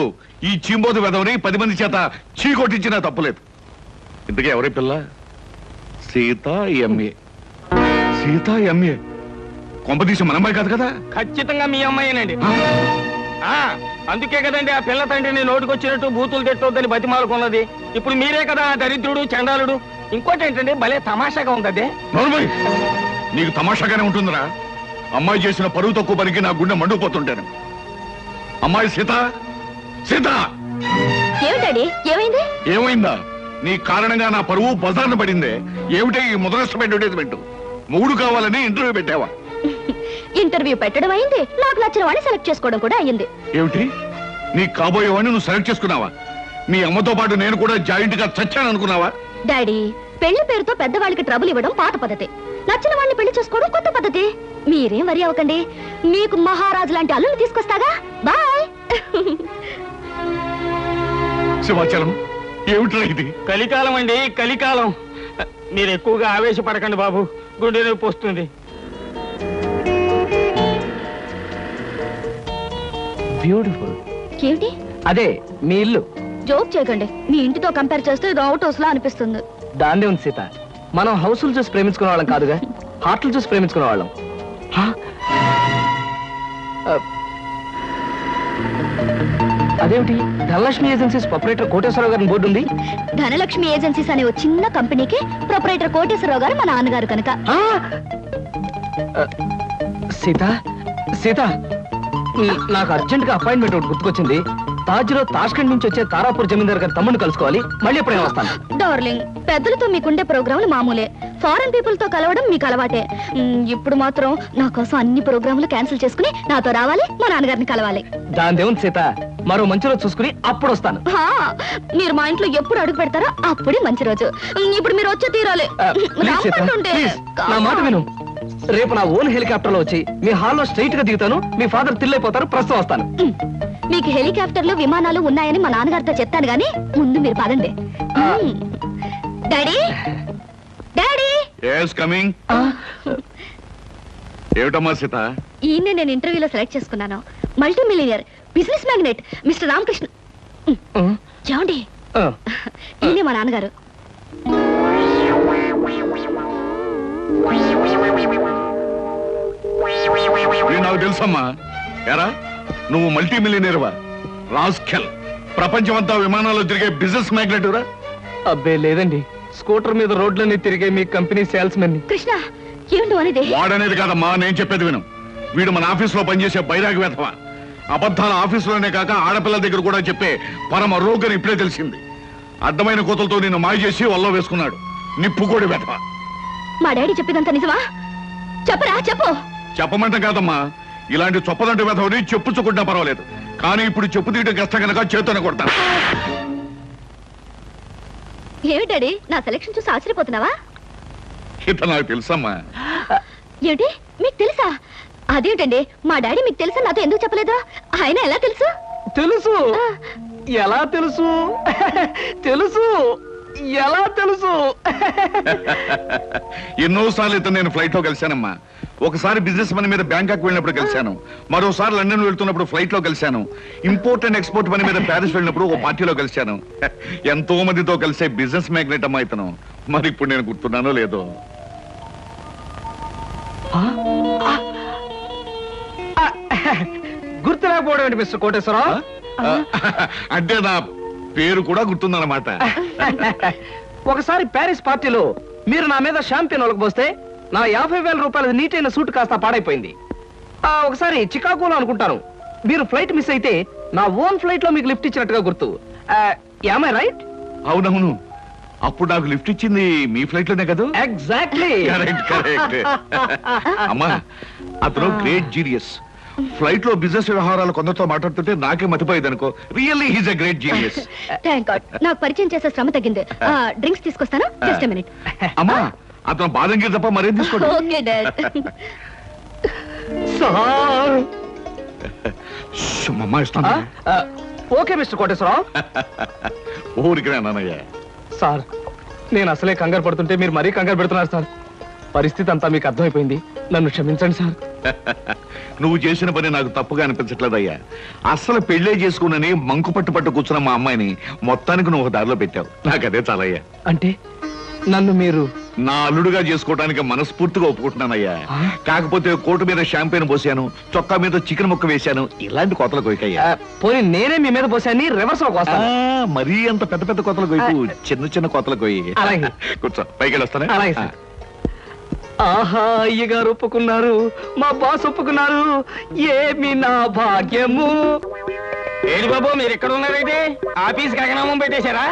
ఈ చీంబోతు వెదవని 10 మంది చేత చీ కొట్టించినా తప్పులేదు. ఇంతకీ ఎవరి పిల్ల? సీతా ఎంఏ. సీతా ఎంఏ కొంపదీసి మన అమ్మాయి కాదు కదా? ఖచ్చితంగా మీ అమ్మాయినండి. అందుకే కదండి ఆ పిల్ల తండ్రిని నోటికొచ్చినట్టు బూతులు తిట్టొద్దని బతిమాలుకున్నది. ఇప్పుడు మీరే కదా దరిద్రుడు, చండాలుడు. ఇంకోటి ఏంటంటే భలే తమాషాగా ఉంది. అదే నీకు తమాషాగానే ఉంటుందిరా. అమ్మాయి చేసిన పరువు తక్కువ పనికి నా గుండె మండుకుపోతుంటాను. అమ్మాయి సీత, సీత ఏమైంది? ఏమైందా? నీ కారణంగా నా పరువు బజార్న పడిందే. ఏమిటే ఈ ముదరష్టం అడ్వర్టైజ్మెంట్? మొగుడు కావాలని ఇంటర్వ్యూ పెట్టావా? ఇంటర్వ్యూ పెట్టడం అయింది, నాకు నచ్చిన వాడిని సెలెక్ట్ చేసుకోవడం కూడా అయ్యింది. ఏమిటి నీ కాబోయేవాడిని నువ్వు సెలెక్ట్ చేసుకున్నావా? మీ అమ్మతో పాటు నేను కూడా జాయింట్ గా చచ్చాను అనుకున్నావా? డాడీ, పెళ్లి పేరుతో పెద్దవాళ్ళకి ట్రబుల్ ఇవ్వడం పాత పద్ధతి, నచ్చిన వాడిని పెళ్లి చేసుకోవడం కొత్త పద్ధతి. మీరేం వరి అవ్వకండి, మీకు మహారాజు లాంటి అల్లుని తీసుకొస్తాగా. బాయ్. శివాచలం, ఏమిట్రా ఇది? కలికాలం అండి, కలికాలం. మీరు ఎక్కువగా ఆవేశపడకండి బాబు, గుండె నొప్పి వస్తుంది. బ్యూటిఫుల్. ఏమిటి? అదే మీ ఇల్లు. జోక్ చేయకండి, మీ ఇంటితో కంపేర్ చేస్తే ఇది అవుట్ హౌస్ లా అనిపిస్తుంది. దాన్నే ఉంది సీత, మనం హౌసులు చూసి ప్రేమించుకునే వాళ్ళం కాదుగా, హార్ట్లు చూసి ప్రేమించుకునే వాళ్ళం. అదేమిటి, ధనలక్ష్మి ఏజెన్సీస్ ప్రొపరేటర్ కోటేశ్వరరావు గారి బోర్డు ఉంది. ధనలక్ష్మి ఏజెన్సీస్ అనే ఒక చిన్న కంపెనీకి ప్రొపరేటర్ కోటేశ్వరరావు గారు మా నాన్నగారు కనుక. సీత సీత, నాకు అర్జెంట్ గా అపాయింట్మెంట్ ఒకటి గుర్తుకొచ్చింది. తాజ్ లో తాష్కండ్ నుంచి వచ్చే తారాపూర్ జమీందార్ గారి తమ్ముడిని కలుసుకోవాలి. మళ్ళీ ఎప్పుడైనా వస్తాను. డార్లింగ్, పెద్దలతో మీకుండే ప్రోగ్రాములు మామూలే, ఫారెన్ పీపుల్ తో కలవడం మీకు అలవాటే. ఇప్పుడు మాత్రం నా కోసం అన్ని ప్రోగ్రాములు క్యాన్సిల్ చేసుకుని నాతో రావాలి, మా నాన్నగారిని కలవాలి. దాని దేవుని సీత, మరో మంచి రోజు చూసుకుని అప్పుడు వస్తాను. మీరు మా ఇంట్లో ఎప్పుడు అడుగు పెడతారో అప్పుడే మంచి రోజు. ఇప్పుడు మీరు వచ్చే తీరాలి. ప్లీజ్ సీత, ప్లీజ్, నా మాట విను. రేపు నా ఓన్ హెలికాప్టర్ లో వచ్చి మీ హాల్లో స్ట్రైట్ గా దిగుతాను. మీ ఫాదర్ తిల్లైపోతారు. ప్రస్తుతం వస్తాను. మీకు హెలికాప్టర్లు విమానాలు ఉన్నాయని మా నాన్నగారితో చెప్తాను గానీ ముందు మీరు పదండి. Daddy, daddy. yes coming. ఏమిటమ్మా సీత? ఈయన్ని నేను ఇంటర్వ్యూలో సెలెక్ట్ చేసుకున్నాను. Multi millionaire, business magnate mister Ramakrishna. చూడండి, ఈయనే మా నాన్నగారు. నాకు తెలుసమ్మా. ఎరా, నువ్వు మల్టీ మిలియనీర్వా? రాస్కెల్, ప్రపంచమంతా విమానాల్లో తిరిగే బిజినెస్ మ్యాగ్నెట్ రా? అబ్బే లేదండి, స్కూటర్ మీద రోడ్లన్నీ తిరిగే మీ కంపెనీ సేల్స్ మెన్. కృష్ణ, ఏమిటి అనేది? వాడనేది కాదమ్మా, నేను చెప్పేది విను. వీడు మన ఆఫీసులో పనిచేసే బైరాగి వేధవా. అబద్ధాల ఆఫీసులోనే కాక ఆడపిల్లల దగ్గర కూడా చెప్పే పరమ రోగని ఇప్పుడే తెలిసింది. అడ్డమైన కోతలతో నిన్ను మాయ చేసి వల్ల వేసుకున్నాడు. నిప్పుకోడి వేధవా. మా డాడీ చెప్పేదంతా నిజమా? చెప్పరా, చెప్పు. చెప్పమంటాం కాదమ్మా, ఇలాంటి చొప్పదంటే వేధవని చెప్పుచ్చుకుంటా పర్వాలేదు, కానీ ఇప్పుడు చెప్పు తీయడం కష్టం కనుక చేతోనే కొడతాను. ఏమి డాడీ, నా సెలక్షన్ చూసి ఆశ్చర్యపోతున్నావా? ఇత నాకు తెలుసమ్మా. ఏమిటి, మీకు తెలుసా? అదేమిటండి, మా డాడీ మీకు తెలుసా నాతో ఎందుకు చెప్పలేదు? ఆయన ఎలా తెలుసు? తెలుసు. ఎలా తెలుసు? తెలుసు. ఎలా తెలుసు? ఎన్నోసార్లు ఇతను నేను ఫ్లైట్ లో కలిశానమ్మా. ఒకసారి బిజినెస్ పని మీద బ్యాంకాక్ వెళ్ళినప్పుడు కలిశాను, మరోసారి లండన్ వెళ్తున్నప్పుడు ఫ్లైట్ లో కలిశాను, ఇంపోర్ట్ అండ్ ఎక్స్పోర్ట్ పని మీద ప్యారిస్ వెళ్ళినప్పుడు ఓ పార్టీలో కలిశాను. ఎంతో మందితో కలిసే బిజినెస్ మ్యాగ్నెట్ అమ్మా ఇతను. మరి ఇప్పుడు నేను గుర్తున్నానో లేదో. గుర్తు రాకపోవడం ఏంటి మిస్టర్ కోటేశ్వరరావు? అంటే నా పేరు కూడా గుర్తుందన్నమాట. ఒకసారి ప్యారిస్ పార్టీలో మీరు నా మీద షాంపియన్ ఒలకపోస్తే నా 50,000 రూపాయల నీటైన సూట్ కాస్త పాడైపోయింది. ఒకసారి చికాగోలో అనుకుంటాను మీరు ఫ్లైట్ మిస్ అయితే నా ఓన్ ఫ్లైట్ లో మీకు లిఫ్ట్ ఇచ్చినట్టుగా గుర్తు. Am I right? అవునవును, అప్పుడు నాకు లిఫ్ట్ ఇచ్చింది మీ ఫ్లైట్ లోనే కదా? ఎగ్జాక్ట్లీ. Correct correct. అమ్మా, అతను గ్రేట్ జీనియస్. ఫ్లైట్ లో బిజినెస్ వ్యవహారాలు కొందరితో మాట్లాడుతుంటే నాకే మతిపోయేది అనుకో. Really he's a great genius. Thank God, నాకు పరిచయం చేసే శ్రమ తగ్గింది. డ్రింక్స్ తీసుకొస్తాను, జస్ట్ ఎ మినిట్. అమ్మా, అతను బాదంగిరి తప్ప మరేం తీసుకోండి. Okay dad. ఇస్తాను. Okay mister Koteswararao. ఊరికి నాన్నయ్య. సార్, నేను అసలే కంగారు పడుతుంటే మీరు మరీ కంగారు పెడుతున్నారు సార్. పరిస్థితి అంతా మీకు అర్థమైపోయింది, నన్ను క్షమించండి సార్. నువ్వు చేసిన పని నాకు తప్పుగా అనిపించట్లేదయ్యా. అస్సలు పెళ్లే చేసుకున్నని మంకు పట్టు కూర్చున్న మా అమ్మాయిని మొత్తానికి నువ్వు ఒక దారిలో పెట్టావు. నాకు అదే చాలయ్యా. అంటే నన్ను మీరు నా అల్లుడుగా చేసుకోవడానికి మనస్ఫూర్తిగా ఒప్పుకుంటున్నానయ్యా. కాకపోతే కోటు మీద షాంపెయిన్ పోసాను, చొక్కా మీద చికెన్ ముక్క వేశాను, ఇలాంటి కోతలు కొయ్యకయ్యా. పోనీ నేనే మీ మీద పోసాన్ని రివర్స్ లో కోస్తాను. మరీ అంత పెద్ద పెద్ద కోతలు కొయ్యకు, చిన్న చిన్న కోతలు కొయ్యి. అలాగే. కూర్చో, పైకి వెళ్ళొస్తానే. అలాగే సార్. ఆహా, అయ్యగారు ఒప్పుకున్నారు, మా బాస్ ఒప్పుకున్నారు. ఏమి నా భాగ్యము. ఏడి బాబు, మీరు ఎక్కడ ఉన్నారైతే? ఆఫీస్ గగనామం పెట్టేశారా?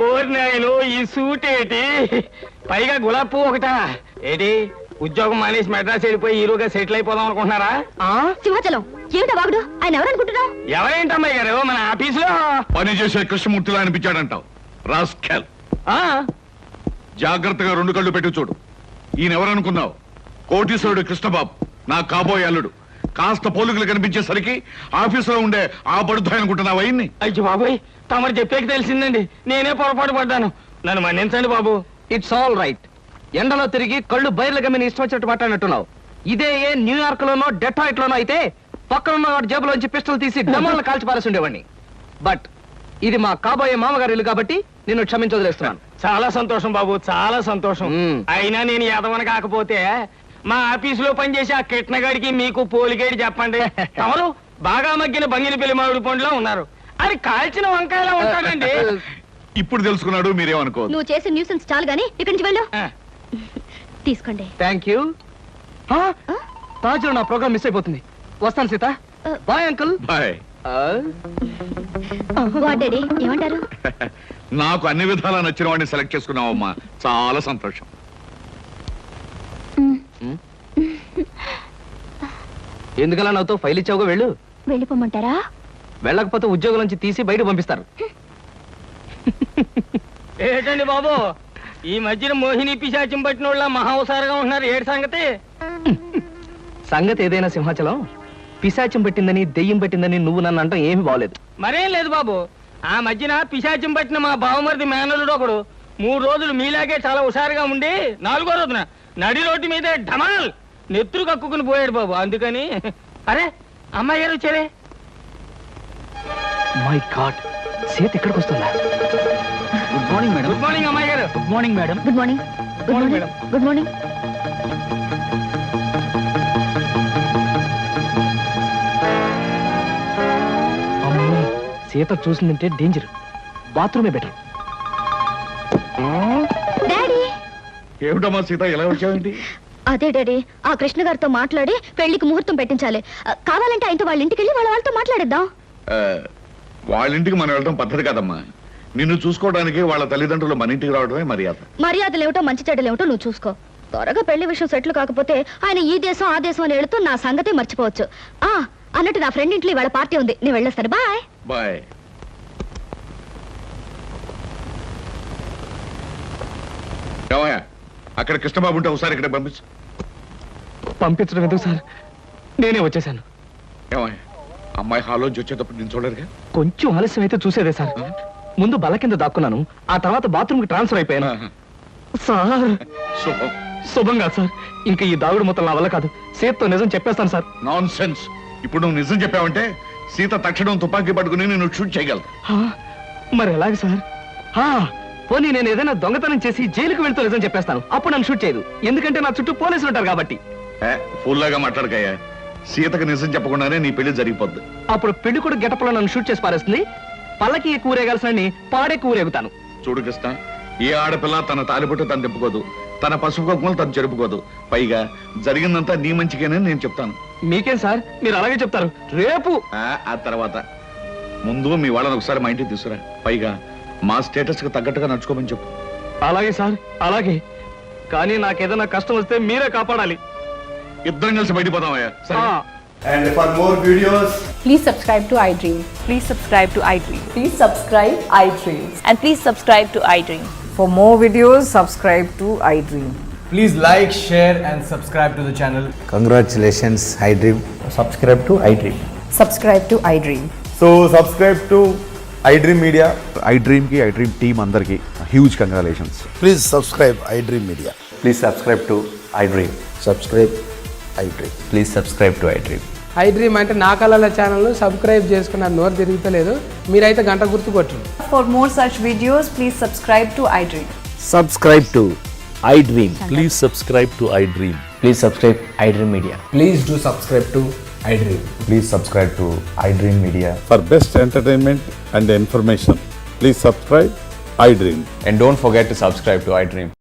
ఓరి నాయను, ఈ సూట్ ఏంటి? పైగా గులాబ్ పువ్వు ఒకటా? ఏంటి ఉద్యోగం మానేసి మెడ్రాస్ వెళ్ళిపోయి హీరోగా సెటిల్ అయిపోదాం అనుకుంటున్నారా? సింహాచలం ఏమిటా వాగుడు? ఆయన ఎవరనుకుంటున్నావు? ఎవరేంటమ్మాయి గారు, మన ఆఫీసులో పని చేసే కృష్ణమూర్తిలా అనిపించాడంటావు. రాస్కెల్. జాగ్రత్తగా 2 కళ్ళు పెట్టి చూడు. ఈయన ఎవరనుకున్నావు? కోటీశ్వరుడు కృష్ణబాబు, నా కాబోయే అల్లుడు. కాస్త పోలికలు కనిపించేసరికి ఆఫీసులో ఉండే ఆ బడుద్దాయి అనుకుంటున్నావు అయ్యింది. అయ్యో బాబోయ్, తమరు చెప్పేకి తెలిసిందండి. నేనే పొరపాటు పడ్డాను, నన్ను మన్నించండి బాబు. It's all right. ఎండలో తిరిగి కళ్ళు బయర్లు గమ్మిని ఇష్టం వచ్చినట్టు మాట్లాడినట్టున్నావు. ఇదే ఏ న్యూయార్క్ లోనో డెట్రాయిట్ లోనో అయితే పక్కనున్న వాడి జేబులోంచి పిస్టల్ తీసి డమాలను కాల్చి పారేసి ఉండేవాడిని. బట్ ఇది మా కాబోయే మామగారి ఇల్లు కాబట్టి నిన్ను క్షమించదలేస్తున్నాను. చాలా సంతోషం బాబు, చాలా సంతోషం. అయినా నేను ఎదవన కాకపోతే మా ఆఫీసులో పనిచేసి ఆ కిట్నగాడికి మీకు పోలిగేడి చెప్పండి. ఎవరు బాగా మగ్గిన బంగిని పెళ్లి మామిడి పండులో ఉన్నారు. అది కాల్చిన వంకాయలా ఉంటాడండి. ఇప్పుడు తెలుసుకున్నాడు, మీరేమనుకో. నువ్వు చేసే న్యూసెన్స్ చాలు గానీ ఇక్కడి నుంచి వెళ్ళు. తీసుకోండి. Thank you. తాజులో నా ప్రోగ్రామ్ మిస్ అయిపోతుంది. వస్తాను Seetha. Bye uncle. Bye. Daddy ఏమంటారు? నాకు అన్ని విధాలా నచ్చిన వాడిని సెలెక్ట్ చేసుకున్నావమ్మా, చాలా సంతోషం. ఎందుకలా నాతో ఫైల్ ఇచ్చావుగా, వెళ్ళు. వెళ్ళిపోమంటారా? వెళ్ళకపోతే ఉద్యోగం నుంచి తీసి బయట పంపిస్తారు. ఏంటండి బాబు, ఈ మధ్యన మోహిని పిశాచం పట్టిన వాళ్ళ మహావసారగా ఉంటున్నారు. ఏడు సంగతి? సంగతి ఏదైనా సింహాచలం, పిశాచం పెట్టిందని దెయ్యం పెట్టిందని నువ్వు నన్ను అంటాం ఏమి బాగలేదు. మరేం లేదు బాబు, ఆ మధ్యన పిశాచం పట్టిన మా బావమరిది మేనలుడు ఒకడు 3 రోజులు మీలాగే చాలా హుషారుగా ఉండి 4వ రోజున నడి రోడ్డు మీదే ఢమాల్ నెత్తురు కక్కుకుని పోయాడు బాబు. అందుకని అరే అమ్మాయి గారు వచ్చారే. మై గాడ్, సీత ఇక్కడికి వస్తుందా? Good morning madam. Good morning అమ్మాయి గారు. Good morning madam. Good morning. Good morning madam. Good morning. Sita చూసిందంటే డేంజర్. బాత్రూమే బెటర్. డాడీ. ఏమిటమ్మా సీత, ఎలా వచ్చావేంటి? అదే డాడీ, ఆ కృష్ణ గారితో మాట్లాడి పెళ్లికి ముహూర్తం పెట్టించాలి. కావాలంటే ఆయనతో వాళ్ళ ఇంటికి వెళ్ళి వాళ్ళతో మాట్లాడేద్దాం. వాళ్ళ ఇంటికి మనం వెళ్ళడం పద్ధతి కాదమ్మా. నిన్ను చూసుకోవడానికి వాళ్ళ తల్లిదండ్రులు మన ఇంటికి రావడమే మర్యాద. మర్యాదలు ఏమిటో మంచి చెడ్డలు ఏమిటో నువ్వు చూసుకో. త్వరగా పెళ్లి విషయం సెటిల్ కాకపోతే ఆయన ఈ దేశం ఆ దేశం అని వెళుతూ నా సంగతే మర్చిపోవచ్చు. అన్నట్టు నా ఫ్రెండ్ ఇంట్లో ఇవాళ పార్టీ ఉంది, నేను వెళ్ళేస్తాను. బాయ్. బాయ్. ఏమయ్యా, అక్కడ కృష్ణబాబు ఉంటే ఒకసారి ఇక్కడ పంపించు. పంపించడం ఎందుకు సార్, నేనే వచ్చేసాను. ఏమయ్యా, అమ్మాయి హాలోంచి వచ్చేటప్పుడు నేను చూడరుగా? కొంచెం ఆలస్యం అయితే చూసేదే సార్. ముందు బల్ల కింద దాక్కున్నాను, ఆ తర్వాత బాత్రూమ్ కి ట్రాన్స్ఫర్ అయిపోయాను. సార్ శుభం. శుభంగా సార్, ఇంకా ఈ దాగుడు మొత్తం నా వల్ల కాదు. సీతతో నిజం చెప్పేస్తాను సార్. Non sense. ఇప్పుడు నువ్వు నిజం చెప్పావంటే సీత తక్షణం తుపాకీ పట్టుకుని నేను షూట్ చేయగలదు. మరి ఎలాగ సార్? పోనీ నేను ఏదైనా దొంగతనం చేసి జైలుకు వెళ్తూ నిజం చెప్పేస్తాను, అప్పుడు నన్ను షూట్ చేయదు. ఎందుకంటే నా చుట్టూ పోలీసులు ఉంటారు కాబట్టి. ఫుల్లాగా మాట్లాడకయ్యా. సీతకు నిజం చెప్పకుండానే నీ పెళ్లి జరిగిపోద్ది. అప్పుడు పెళ్లి కూడా గెటప్లో నన్ను షూట్ చేసి పారేస్తుంది. పల్లకి కూరేగాల్సిన పాడే కూరేగుతాను. చూడు కృష్ణ, ఏ ఆడపిల్ల తన తాలిబొట్టు తను తిప్పుకోదు, తన పసుపు కుంకుమలు తను జరుపుకోదు. పైగా జరిగిందంతా నీ మంచిగానే నేను చెప్తాను. మీకేం సార్, మీరు అలాగే చెప్తారు. రేపు ఆ తర్వాత ముందు మీ వాళ్ళని ఒకసారి మా ఇంటికి తీసుకురా. పైగా మా స్టేటస్ కి తగ్గట్టుగా నడుచుకోమని చెప్పు. అలాగే సార్, అలాగే. కానీ నాకేదైనా కష్టం వస్తే మీరే కాపాడాలి. ఇద్దరం కలిసి బయటపోదామయ్యా. సరే. And for more videos, please subscribe to iDream. Please subscribe to iDream. Please subscribe iDream. And please subscribe to iDream. For more videos, subscribe to iDream. please like, share and subscribe to the channel. Congratulations, iDream. Subscribe to iDream. Subscribe to iDream. So subscribe to iDream Media. iDream ki iDream team andarki huge congratulations. Please subscribe iDream Media. Please subscribe to iDream. Subscribe iDream. Please subscribe to iDream. iDream అంటే నా కళల channel subscribe చేసుకున్న నోరు తిరుగుతలేదు. మీరైతే గంట గుర్తు కొట్టండి. For more such videos, please subscribe to iDream. Subscribe to iDream. Please subscribe to iDream. Please subscribe iDream Media. Please do subscribe to iDream. Please subscribe to iDream Media. For best entertainment and information, please subscribe iDream. And don't forget to subscribe to iDream.